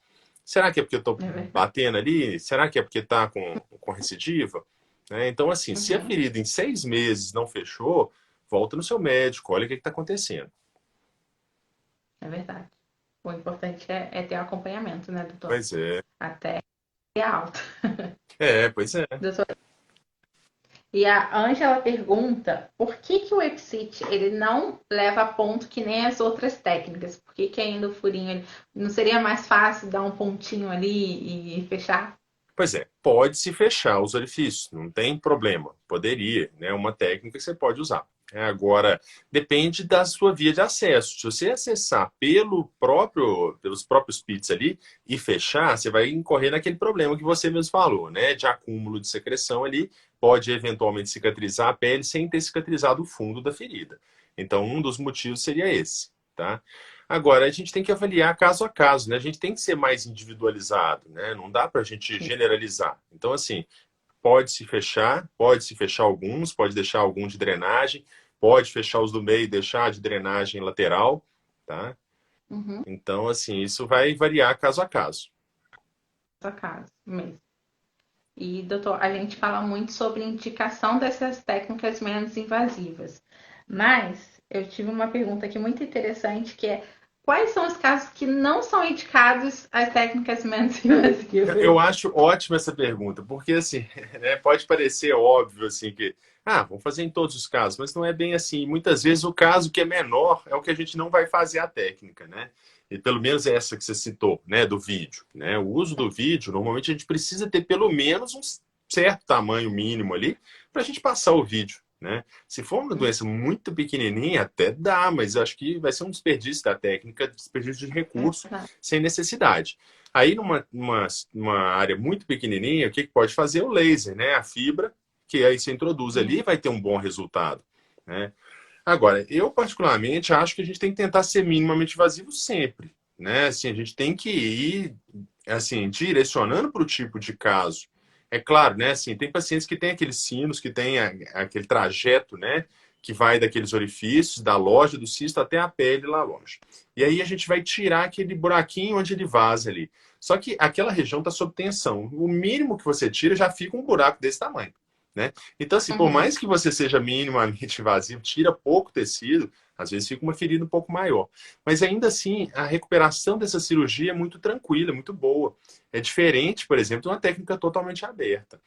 Será que é porque eu estou É verdade. batendo ali? Será que é porque está com recidiva? Né? Então, assim, se a Uhum, ferida em 6 meses não fechou, volta no seu médico, olha o que está acontecendo. é verdade. O importante é ter acompanhamento, né, doutor? Pois é. Até ter alta. Pois é. Doutor, e a Ângela pergunta por que o Exit ele não leva a ponto que nem as outras técnicas? Por que ainda o furinho ele não seria mais fácil dar um pontinho ali e fechar? Pois é, pode se fechar os orifícios, não tem problema. Poderia, né? Uma técnica que você pode usar. Agora, depende da sua via de acesso. Se você acessar pelos próprios pits ali e fechar, você vai incorrer naquele problema que você mesmo falou, né? De acúmulo de secreção ali, pode eventualmente cicatrizar a pele sem ter cicatrizado o fundo da ferida. Então, um dos motivos seria esse, tá? Agora, a gente tem que avaliar caso a caso, né? A gente tem que ser mais individualizado, né? Não dá para a gente Sim. generalizar. Então, assim, pode se fechar alguns, pode deixar alguns de drenagem, pode fechar os do meio e deixar de drenagem lateral, tá? Uhum, Então, assim, isso vai variar caso a caso. sua casa mesmo. E, doutor, a gente fala muito sobre indicação dessas técnicas menos invasivas. Mas eu tive uma pergunta aqui muito interessante que é quais são os casos que não são indicados às técnicas menos invasivas? Eu acho ótima essa pergunta, porque assim, né, pode parecer óbvio assim que, vamos fazer em todos os casos, mas não é bem assim. Muitas vezes o caso que é menor é o que a gente não vai fazer a técnica, né? E pelo menos essa que você citou, né, do vídeo, né? O uso do vídeo, normalmente a gente precisa ter pelo menos um certo tamanho mínimo ali para a gente passar o vídeo, né? Se for uma doença muito pequenininha, até dá, mas eu acho que vai ser um desperdício da técnica, desperdício de recurso sem necessidade. Aí, numa área muito pequenininha, o que pode fazer? O laser, né? A fibra, que aí você introduz ali e vai ter um bom resultado, né? Agora, eu particularmente acho que a gente tem que tentar ser minimamente invasivo sempre, né? Assim, a gente tem que ir, assim, direcionando para o tipo de caso. É claro, né? Assim, tem pacientes que têm aqueles sinos, que têm aquele trajeto, né? Que vai daqueles orifícios, da loja do cisto até a pele lá longe. E aí a gente vai tirar aquele buraquinho onde ele vaza ali. Só que aquela região está sob tensão. O mínimo que você tira já fica um buraco desse tamanho, né? Então, assim, por Uhum. mais que você seja minimamente invasivo, tira pouco tecido, às vezes fica uma ferida um pouco maior. Mas ainda assim, a recuperação dessa cirurgia é muito tranquila, muito boa. É diferente, por exemplo, de uma técnica totalmente aberta.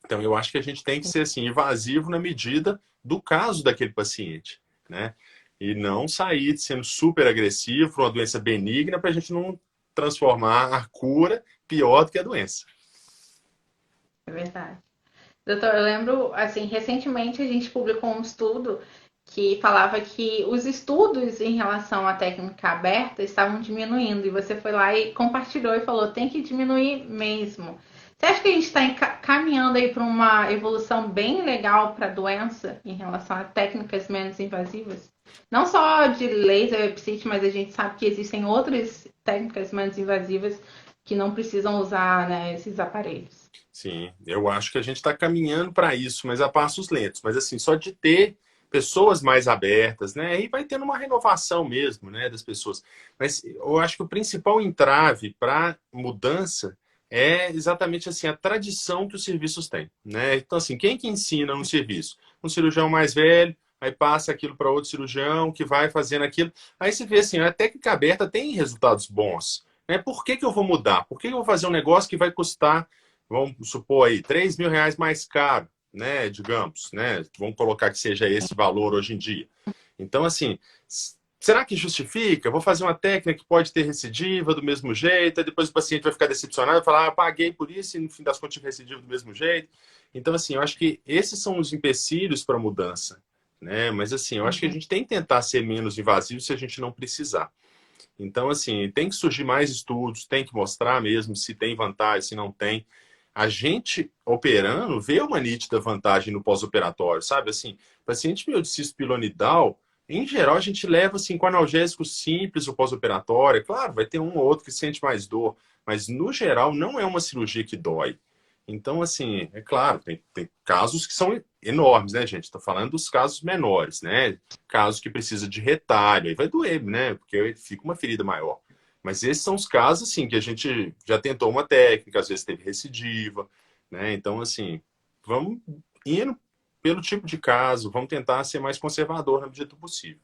Então, eu acho que a gente tem que ser assim, invasivo na medida do caso daquele paciente, né? E não sair sendo super agressivo para uma doença benigna para a gente não transformar a cura pior do que a doença. É verdade. Doutor, eu lembro, assim, recentemente a gente publicou um estudo que falava que os estudos em relação à técnica aberta estavam diminuindo, e você foi lá e compartilhou e falou, tem que diminuir mesmo. Você acha que a gente está caminhando aí para uma evolução bem legal para a doença em relação a técnicas menos invasivas? Não só de laser website, mas a gente sabe que existem outras técnicas menos invasivas que não precisam usar, né, esses aparelhos. Sim, eu acho que a gente está caminhando para isso, mas a passos lentos. Mas assim, só de ter pessoas mais abertas, né? Aí vai tendo uma renovação mesmo, né, das pessoas. Mas eu acho que o principal entrave para mudança é exatamente assim a tradição que os serviços têm, né? Então assim, quem que ensina no serviço? Um cirurgião mais velho, aí passa aquilo para outro cirurgião que vai fazendo aquilo. Aí você vê assim, a técnica aberta tem resultados bons, né? Por que que eu vou mudar? Por que que eu vou fazer um negócio que vai custar, vamos supor aí, R$ 3.000 mais caro, né? Digamos, né? Vamos colocar que seja esse valor hoje em dia. Então, assim, será que justifica? Vou fazer uma técnica que pode ter recidiva do mesmo jeito, aí depois o paciente vai ficar decepcionado e falar, paguei por isso e no fim das contas tive recidiva do mesmo jeito. Então, assim, eu acho que esses são os empecilhos para a mudança, né? Mas, assim, eu acho que a Uhum. gente tem que tentar ser menos invasivo se a gente não precisar. Então, assim, tem que surgir mais estudos, tem que mostrar mesmo se tem vantagem, se não tem. A gente operando vê uma nítida vantagem no pós-operatório, sabe? Assim, paciente meu de cisto pilonidal, em geral a gente leva assim com analgésico simples o pós-operatório. Claro, vai ter um ou outro que sente mais dor, mas no geral não é uma cirurgia que dói. Então, assim, é claro, tem casos que são enormes, né, gente? Estou falando dos casos menores, né? Casos que precisa de retalho, aí vai doer, né? Porque fica uma ferida maior. Mas esses são os casos, assim, que a gente já tentou uma técnica, às vezes teve recidiva, né? Então, assim, vamos indo pelo tipo de caso, vamos tentar ser mais conservador na medida do possível.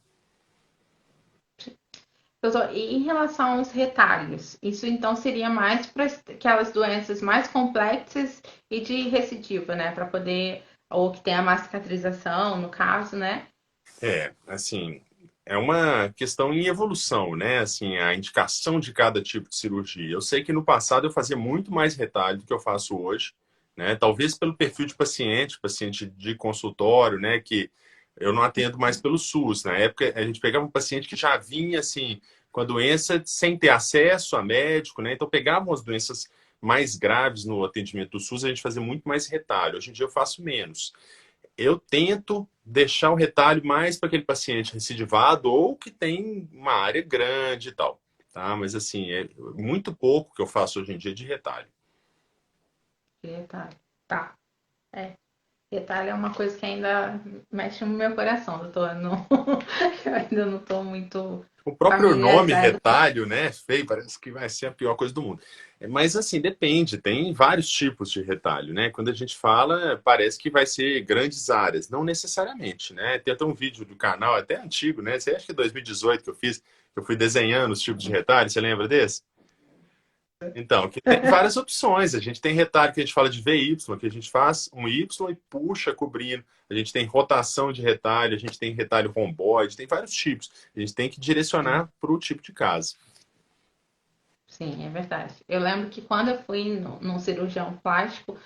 Doutor, e em relação aos retalhos, isso então seria mais para aquelas doenças mais complexas e de recidiva, né? Para poder, ou que tem a má cicatrização, no caso, né? Assim, é uma questão em evolução, né? Assim, a indicação de cada tipo de cirurgia. Eu sei que no passado eu fazia muito mais retalho do que eu faço hoje, né? Talvez pelo perfil de paciente, paciente de consultório, né? Que eu não atendo mais pelo SUS. Na época, a gente pegava um paciente que já vinha, assim, com a doença sem ter acesso a médico, né? Então, pegavam as doenças mais graves no atendimento do SUS, a gente fazia muito mais retalho. Hoje em dia eu faço menos. Eu tento deixar o retalho mais para aquele paciente recidivado ou que tem uma área grande e tal, tá? Mas assim, é muito pouco que eu faço hoje em dia de retalho. Retalho. Tá. É. Retalho é uma coisa que ainda mexe no meu coração, doutor. Eu, não... eu ainda não estou muito O próprio nome familiarizada. retalho, né, feio, parece que vai ser a pior coisa do mundo. Mas assim, depende, tem vários tipos de retalho, né? Quando a gente fala, parece que vai ser grandes áreas, não necessariamente, né? Tem até um vídeo do canal, até antigo, né? Você acha que é 2018 que eu fiz Eu fui desenhando os tipos de retalho, você lembra desse? Então, que tem várias opções. A gente tem retalho que a gente fala de VY, que a gente faz um Y e puxa cobrindo. A gente tem rotação de retalho, a gente tem retalho romboide, tem vários tipos. A gente tem que Sim, direcionar para o tipo de casa. sim, é verdade. Eu lembro que quando eu fui num cirurgião plástico,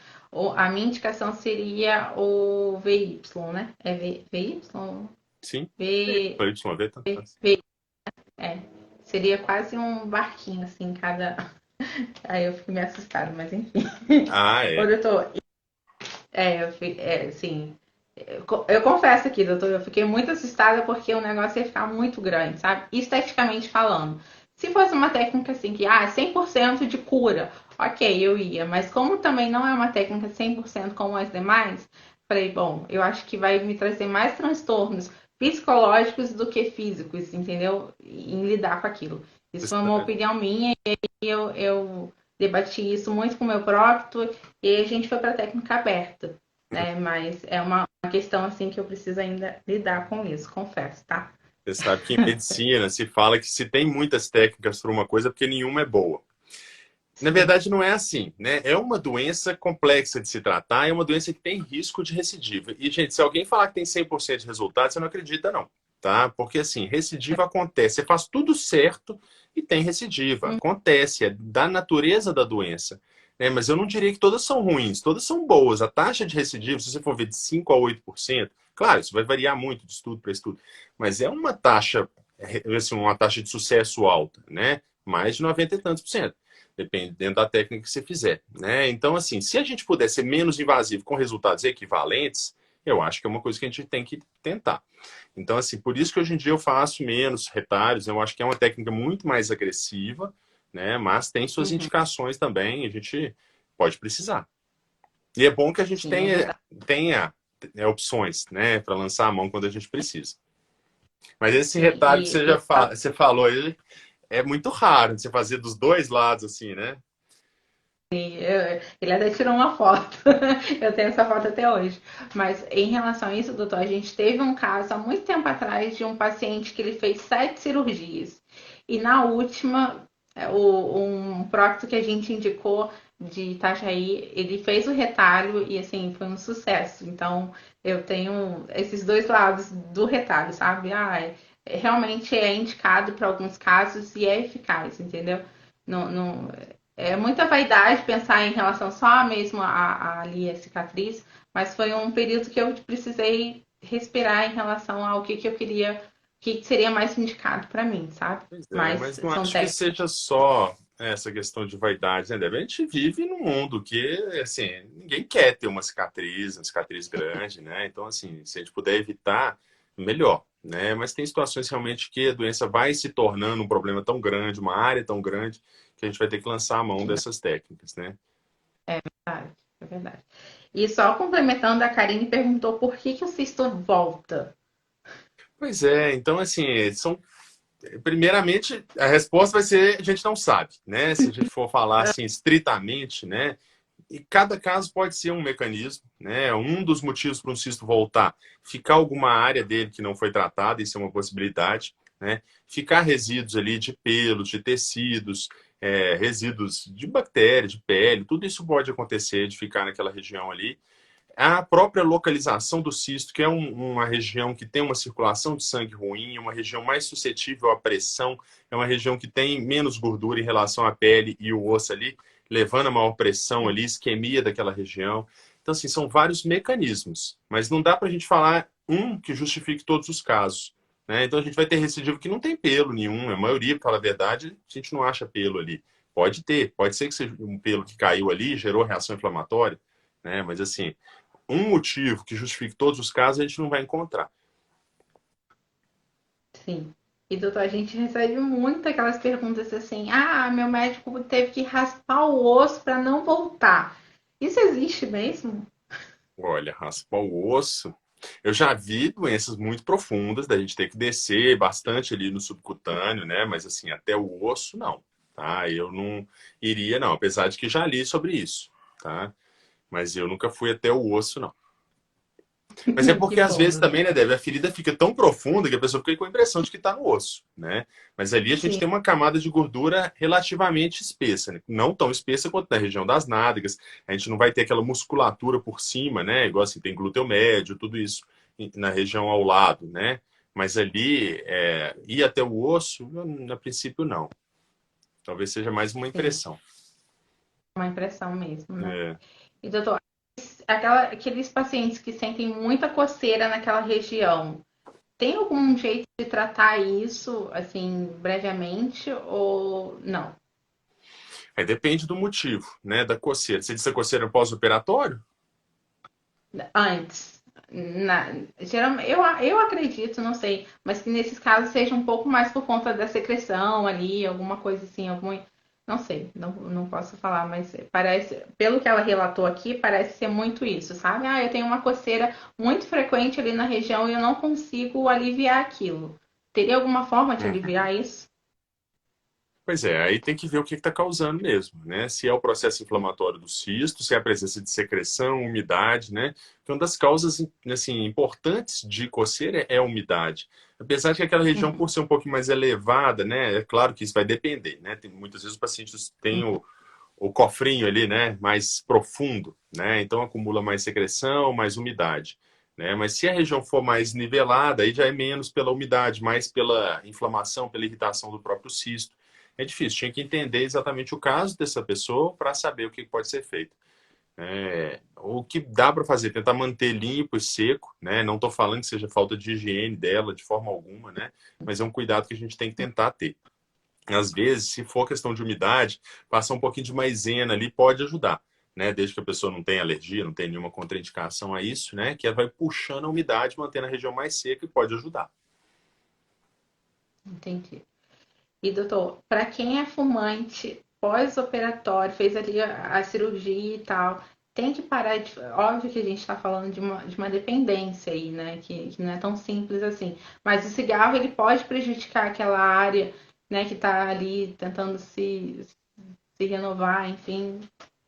a minha indicação seria o VY, né? É VY? Sim, V, para Y ver, tanto faz. V, é. Seria quase um barquinho, assim, cada. Aí eu fiquei meio assustada, mas enfim. Ah, Ô, é. doutor, assim, eu confesso aqui, doutor, eu fiquei muito assustada porque o negócio ia ficar muito grande, sabe? Esteticamente falando. Se fosse uma técnica assim, que, 100% de cura, ok, eu ia. Mas como também não é uma técnica 100% como as demais, falei, bom, eu acho que vai me trazer mais transtornos psicológicos do que físicos, entendeu? Em lidar com aquilo. Isso foi uma opinião minha e eu debati isso muito com o meu próprio e a gente foi para a técnica aberta, né? Mas é uma questão assim que eu preciso ainda lidar com isso, confesso, tá? Você sabe que em medicina se fala que se tem muitas técnicas para uma coisa, é porque nenhuma é boa. Na Sim. verdade, não é assim, né? É uma doença complexa de se tratar, é uma doença que tem risco de recidiva. E, gente, se alguém falar que tem 100% de resultado, você não acredita, não, tá? Porque, assim, recidiva acontece. Você faz tudo certo e tem recidiva. Hum, Acontece, é da natureza da doença. Né? Mas eu não diria que todas são ruins, todas são boas. A taxa de recidiva, se você for ver de 5 a 8%, claro, isso vai variar muito de estudo para estudo, mas é uma taxa, assim, uma taxa de sucesso alta, né? Mais de 90 e tantos por cento dependendo da técnica que você fizer, né? Então, assim, se a gente puder ser menos invasivo com resultados equivalentes, eu acho que é uma coisa que a gente tem que tentar. Então, assim, por isso que hoje em dia eu faço menos retalhos, eu acho que é uma técnica muito mais agressiva, né? Mas tem suas uhum, indicações também, a gente pode precisar. E é bom que a gente sim, é verdade. tenha opções, né, para lançar a mão quando a gente precisa. Mas esse Sim, retalho que e você falou, ele é muito raro de você fazer dos dois lados, assim, né? ele até tirou uma foto. Eu tenho essa foto até hoje. Mas em relação a isso, doutor, a gente teve um caso há muito tempo atrás de um paciente que ele fez 7 cirurgias. E na última, um prótese que a gente indicou de Itajaí, ele fez o retalho e assim, foi um sucesso. Então, eu tenho esses dois lados do retalho, sabe? Realmente é indicado para alguns casos e é eficaz, entendeu? Não, não, é muita vaidade pensar em relação só mesmo ali a cicatriz, mas foi um período que eu precisei respirar em relação ao que eu queria, o que seria mais indicado para mim, sabe? Pois é, Mas mas não são acho que técnicas. seja só essa questão de vaidade, né, Débora? A gente vive num mundo que, assim, ninguém quer ter uma cicatriz grande, né? Então, assim, se a gente puder evitar, melhor, né? Mas tem situações realmente que a doença vai se tornando um problema tão grande, uma área tão grande, que a gente vai ter que lançar a mão dessas técnicas, né? É verdade, é verdade. E só complementando, a Karine perguntou por que o cisto volta. Pois é, então, assim, primeiramente, a resposta vai ser a gente não sabe, né? Se a gente for falar assim estritamente, né? E cada caso pode ser um mecanismo, né? Um dos motivos para um cisto voltar, ficar alguma área dele que não foi tratada, isso é uma possibilidade, né? Ficar resíduos ali de pelos, de tecidos, resíduos de bactéria, de pele, tudo isso pode acontecer de ficar naquela região ali. A própria localização do cisto, que é uma região que tem uma circulação de sangue ruim, uma região mais suscetível à pressão, é uma região que tem menos gordura em relação à pele e o osso ali, levando a maior pressão ali, isquemia daquela região. Então, assim, são vários mecanismos, mas não dá para a gente falar um que justifique todos os casos. Né? Então, a gente vai ter recidivo que não tem pelo nenhum, a maioria, para falar a verdade, a gente não acha pelo ali. Pode ter, pode ser que seja um pelo que caiu ali, gerou reação inflamatória, né? Mas, assim, um motivo que justifique todos os casos, a gente não vai encontrar. Sim. E doutor, a gente recebe muito aquelas perguntas assim: meu médico teve que raspar o osso para não voltar. Isso existe mesmo? Olha, raspar o osso. Eu já vi doenças muito profundas, da gente ter que descer bastante ali no subcutâneo, né? Mas assim, até o osso, não. Tá? Eu não iria, não. Apesar de que já li sobre isso, tá? Mas eu nunca fui até o osso, não. Mas é Que porque às bom, vezes doutor. também, né, Débora, a ferida fica tão profunda que a pessoa fica com a impressão de que está no osso, né? Mas ali a gente Sim. tem uma camada de gordura relativamente espessa, né? Não tão espessa quanto na região das nádegas. A gente não vai ter aquela musculatura por cima, né? Igual assim, tem glúteo médio, tudo isso na região ao lado, né? Mas ali, ir até o osso, a princípio, não. Talvez seja mais uma Sim, impressão. uma impressão mesmo, né? É. E doutor, aqueles pacientes que sentem muita coceira naquela região, tem algum jeito de tratar isso, assim, brevemente ou não? Aí depende do motivo, né? Da coceira. Você disse a coceira pós-operatório? Antes. Geralmente, eu acredito, não sei, mas que nesses casos seja um pouco mais por conta da secreção ali, alguma coisa assim, algum. Não sei, não posso falar, mas parece, pelo que ela relatou aqui, parece ser muito isso, sabe? Ah, eu tenho uma coceira muito frequente ali na região e eu não consigo aliviar aquilo. Teria alguma forma de aliviar isso? Pois é, aí tem que ver o que está causando mesmo, né? Se é o processo inflamatório do cisto, se é a presença de secreção, umidade, né? Porque uma das causas, assim, importantes de coceira é a umidade. Apesar de que aquela região, Uhum, por ser um pouquinho mais elevada, né? É claro que isso vai depender, né? Muitas vezes os pacientes têm uhum. o cofrinho ali, né? Mais profundo, né? Então acumula mais secreção, mais umidade. Né? Mas se a região for mais nivelada, aí já é menos pela umidade, mais pela inflamação, pela irritação do próprio cisto. É difícil, tinha que entender exatamente o caso dessa pessoa para saber o que pode ser feito. O que dá para fazer, tentar manter limpo e seco, né? Não estou falando que seja falta de higiene dela de forma alguma, né? Mas é um cuidado que a gente tem que tentar ter. Às vezes, se for questão de umidade, passar um pouquinho de maisena ali pode ajudar, né? Desde que a pessoa não tenha alergia, não tenha nenhuma contraindicação a isso, né? Que ela vai puxando a umidade, mantendo a região mais seca e pode ajudar. Entendi. E doutor, para quem é fumante pós-operatório, fez ali a cirurgia e tal, tem que parar de. Óbvio que a gente está falando de uma dependência aí, né? Que não é tão simples assim. Mas o cigarro ele pode prejudicar aquela área, né, que está ali tentando se renovar, enfim.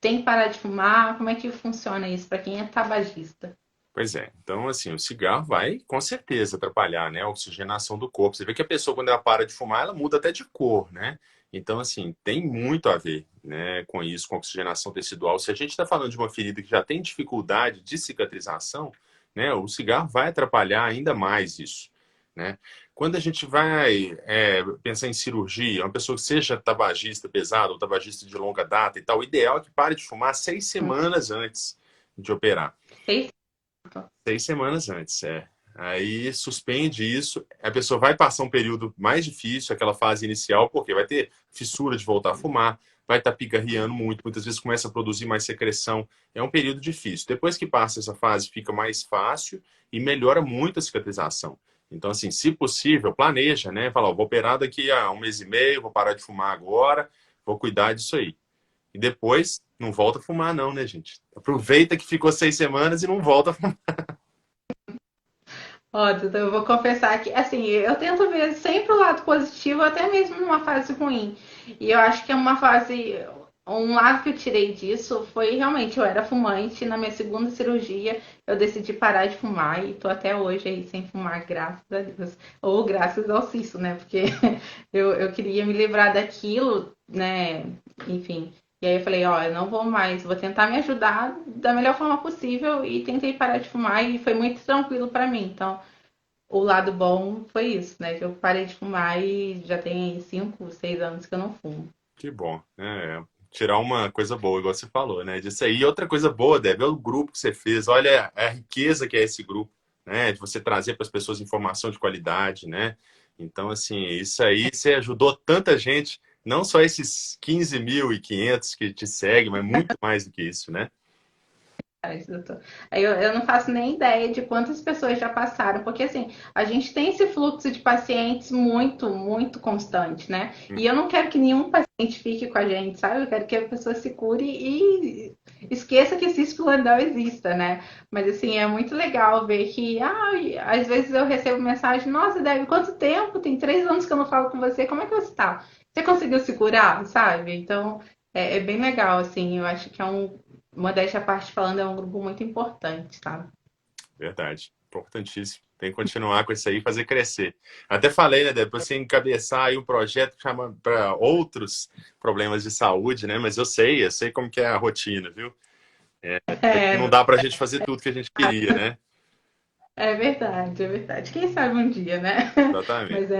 Tem que parar de fumar. Como é que funciona isso para quem é tabagista? Pois é. Então, assim, o cigarro vai com certeza atrapalhar, né, a oxigenação do corpo. Você vê que a pessoa, quando ela para de fumar, ela muda até de cor, né? Então, assim, tem muito a ver, né, com isso, com a oxigenação tecidual. Se a gente está falando de uma ferida que já tem dificuldade de cicatrização, né, o cigarro vai atrapalhar ainda mais isso, né? Quando a gente vai pensar em cirurgia, uma pessoa que seja tabagista pesado ou tabagista de longa data e tal, o ideal é que pare de fumar 6 semanas antes de operar. Sei. 6 semanas antes, é. Aí suspende isso, a pessoa vai passar um período mais difícil, aquela fase inicial, porque vai ter fissura de voltar a fumar, vai estar pigarreando muito, muitas vezes começa a produzir mais secreção. É um período difícil. Depois que passa essa fase, fica mais fácil e melhora muito a cicatrização. Então, assim, se possível, planeja, né? Fala, ó, vou operar daqui a 1 mês e meio, vou parar de fumar agora, vou cuidar disso aí. E depois, não volta a fumar, não, né, gente? Aproveita que ficou 6 semanas e não volta a fumar. Ó, Duda, eu vou confessar que, assim, eu tento ver sempre o lado positivo, até mesmo numa fase ruim. E eu acho que é uma fase. Um lado que eu tirei disso foi realmente, eu era fumante, na minha segunda cirurgia eu decidi parar de fumar e tô até hoje aí sem fumar, graças a Deus. Ou graças ao cisto, né? Porque eu queria me livrar daquilo, né? Enfim. E aí eu falei, ó, eu não vou mais, vou tentar me ajudar da melhor forma possível e tentei parar de fumar e foi muito tranquilo para mim. Então, o lado bom foi isso, né? Que eu parei de fumar e já tem 5, 6 anos que eu não fumo. Que bom, né? Tirar uma coisa boa, igual você falou, né? Disso aí. E outra coisa boa, Deb, é o grupo que você fez. Olha a riqueza que é esse grupo, né? De você trazer para as pessoas informação de qualidade, né? Então, assim, isso aí você ajudou tanta gente, não só esses 15.500 que te seguem, mas muito mais do que isso, né? Eu não faço nem ideia de quantas pessoas já passaram, porque assim, a gente tem esse fluxo de pacientes muito, muito constante, né? E eu não quero que nenhum paciente fique com a gente, sabe? Eu quero que a pessoa se cure e esqueça que esse explorador exista, né? Mas assim, é muito legal ver que, às vezes eu recebo mensagem, nossa, Deb, quanto tempo? Tem 3 anos que eu não falo com você, como é que você tá? Você conseguiu se curar, sabe? Então, é bem legal, assim, eu acho que modéstia à parte falando, é um grupo muito importante, sabe? Verdade. Importantíssimo. Tem que continuar com isso aí e fazer crescer. Até falei, né, depois você encabeçar aí um projeto para outros problemas de saúde, né? Mas eu sei como que é a rotina, viu? Não É, dá para a gente fazer tudo que a gente queria, né? é verdade, é verdade. Quem sabe um dia, né? Exatamente. Mas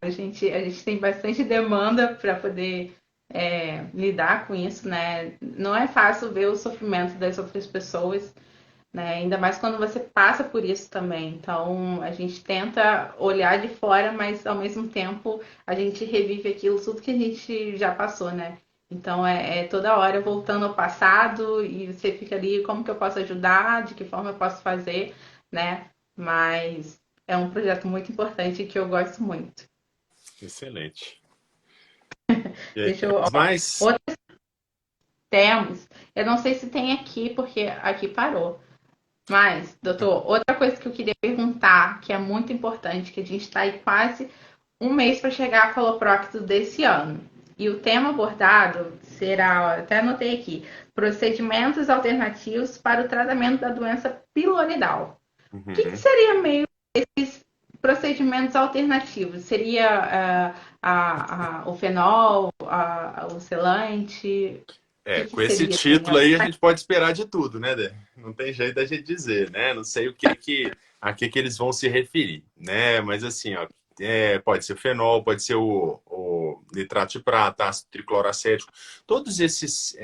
a gente tem bastante demanda para poder lidar com isso, né? Não é fácil ver o sofrimento das outras pessoas, né? Ainda mais quando você passa por isso também. Então, a gente tenta olhar de fora, mas ao mesmo tempo a gente revive aquilo, tudo que a gente já passou, né? Então, é toda hora voltando ao passado e você fica ali, como que eu posso ajudar, de que forma eu posso fazer, né? Mas é um projeto muito importante que eu gosto muito. Excelente. E aí, Deixa eu. temos mais? Outros temas, eu não sei se tem aqui, porque aqui parou. Mas, doutor, outra coisa que eu queria perguntar, que é muito importante, que a gente está aí quase um mês para chegar a coloprocto desse ano. E o tema abordado será, ó, até anotei aqui, procedimentos alternativos para o tratamento da doença piloridal. O que Uhum. seria meio esses procedimentos alternativos? Seria o fenol, o selante? O É, que com esse seria assim? título aí a gente pode esperar de tudo, né, Dé? Não tem jeito da gente dizer, né? Não sei a que eles vão se referir, né? Mas assim, ó, pode ser o fenol, pode ser o nitrato de prata, ácido tricloracético. Todos esses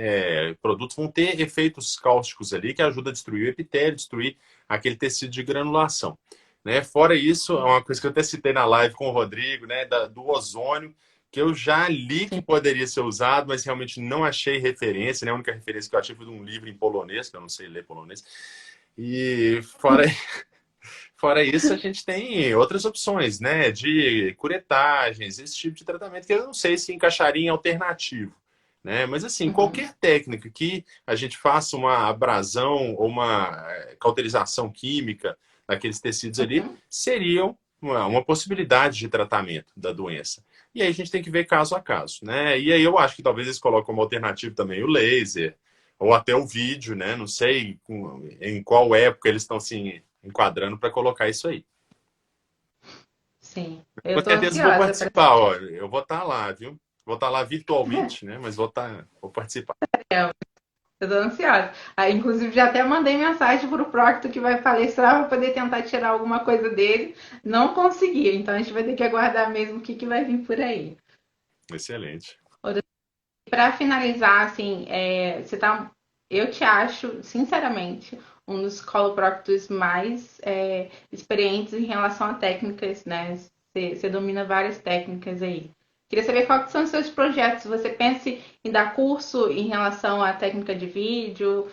produtos vão ter efeitos cáusticos ali que ajudam a destruir o epitélio, destruir aquele tecido de granulação. Né? Fora isso, é uma coisa que eu até citei na live com o Rodrigo, né, do ozônio, que eu já li que Sim. poderia ser usado, mas realmente não achei referência, né? A única referência que eu achei foi de um livro em polonês, que eu não sei ler polonês. E fora isso, a gente tem outras opções, né? De curetagens, esse tipo de tratamento, que eu não sei se encaixaria em alternativo. Né? Mas assim, Uhum. qualquer técnica que a gente faça uma abrasão ou uma cauterização química daqueles tecidos ali, Uhum. seriam uma possibilidade de tratamento da doença. E aí a gente tem que ver caso a caso, né? E aí eu acho que talvez eles coloquem como alternativo também o laser, ou até o vídeo, né? Não sei em qual época eles estão se enquadrando para colocar isso aí. Sim. Com Eu tô certeza vou ansiosa para participar, ó. Eu vou estar lá, viu? Vou estar lá virtualmente, né? Mas vou participar. Eu tô ansiosa. Aí, inclusive, já até mandei mensagem pro Procto que vai palestrar para poder tentar tirar alguma coisa dele. Não consegui, então a gente vai ter que aguardar mesmo o que vai vir por aí. Excelente. Para finalizar, assim, eu te acho, sinceramente, um dos coloproctos mais experientes em relação a técnicas, né? Você domina várias técnicas aí. Queria saber quais são os seus projetos. Você pensa em dar curso em relação à técnica de vídeo?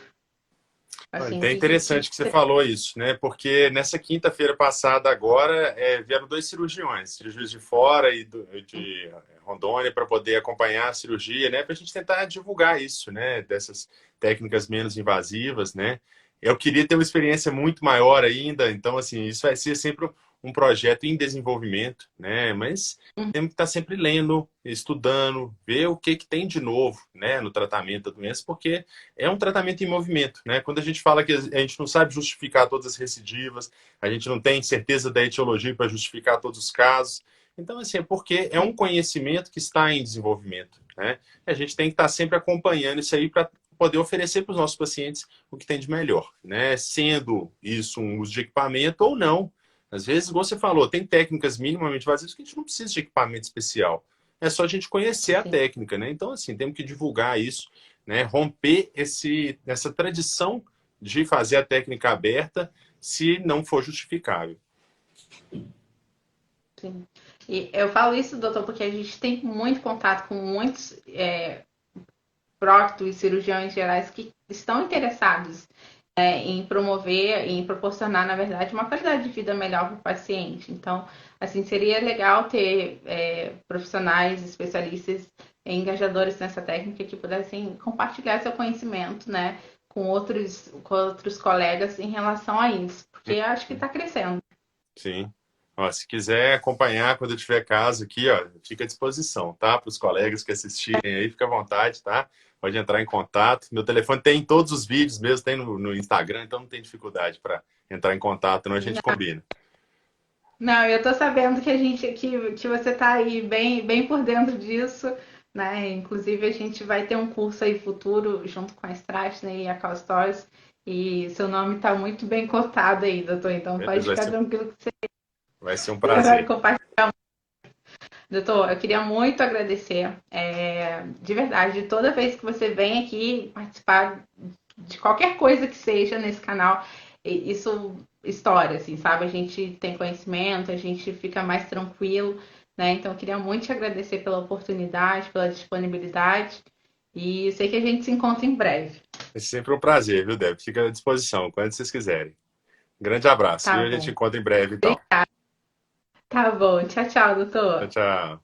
Olha, Assim, o é que interessante que você falou isso, né? Porque nessa quinta-feira passada agora vieram dois cirurgiões de fora e de Rondônia para poder acompanhar a cirurgia, né? Para a gente tentar divulgar isso, né? Dessas técnicas menos invasivas, né? Eu queria ter uma experiência muito maior ainda, então assim isso vai ser sempre um projeto em desenvolvimento, né? Mas temos que estar sempre lendo, estudando, ver o que tem de novo, né? No tratamento da doença, porque é um tratamento em movimento, né? Quando a gente fala que a gente não sabe justificar todas as recidivas, a gente não tem certeza da etiologia para justificar todos os casos. Então, assim, é porque é um conhecimento que está em desenvolvimento, né? E a gente tem que estar sempre acompanhando isso aí para poder oferecer para os nossos pacientes o que tem de melhor, né? Sendo isso um uso de equipamento ou não. Às vezes, como você falou, tem técnicas minimamente vazivas que a gente não precisa de equipamento especial. É só a gente conhecer a Sim, técnica, né? Então, assim, temos que divulgar isso, né? Romper essa tradição de fazer a técnica aberta se não for justificável. sim. E eu falo isso, doutor, porque a gente tem muito contato com muitos próctos e cirurgiões gerais que estão interessados em promover, em proporcionar, na verdade, uma qualidade de vida melhor para o paciente. Então, assim, seria legal ter profissionais, especialistas, engajadores nessa técnica que pudessem compartilhar seu conhecimento, né, com outros colegas em relação a isso, porque acho que está crescendo. Sim. Ó, se quiser acompanhar quando eu tiver caso aqui, ó, fica à disposição, tá? Para os colegas que assistirem aí, fica à vontade, tá? Pode entrar em contato. Meu telefone tem em todos os vídeos mesmo, tem no Instagram, então não tem dificuldade para entrar em contato, não a gente combina. Não, eu tô sabendo que que você tá aí bem por dentro disso, né? Inclusive a gente vai ter um curso aí futuro junto com a Strassner e a Call Stories, e seu nome tá muito bem cotado aí, doutor. Então pode Beleza, ficar tranquilo que vai ser um você vai prazer. compartilhar. Doutor, eu queria muito agradecer, de verdade, toda vez que você vem aqui participar de qualquer coisa que seja nesse canal, isso história, assim, sabe? A gente tem conhecimento, a gente fica mais tranquilo, né? Então, eu queria muito te agradecer pela oportunidade, pela disponibilidade, e sei que a gente se encontra em breve. É sempre um prazer, viu, Débora? Fica à disposição, quando vocês quiserem. Grande abraço, Tá viu? A gente bom. encontra em breve, então. Tá bom. Tchau, tchau, Tchau, doutor. tchau.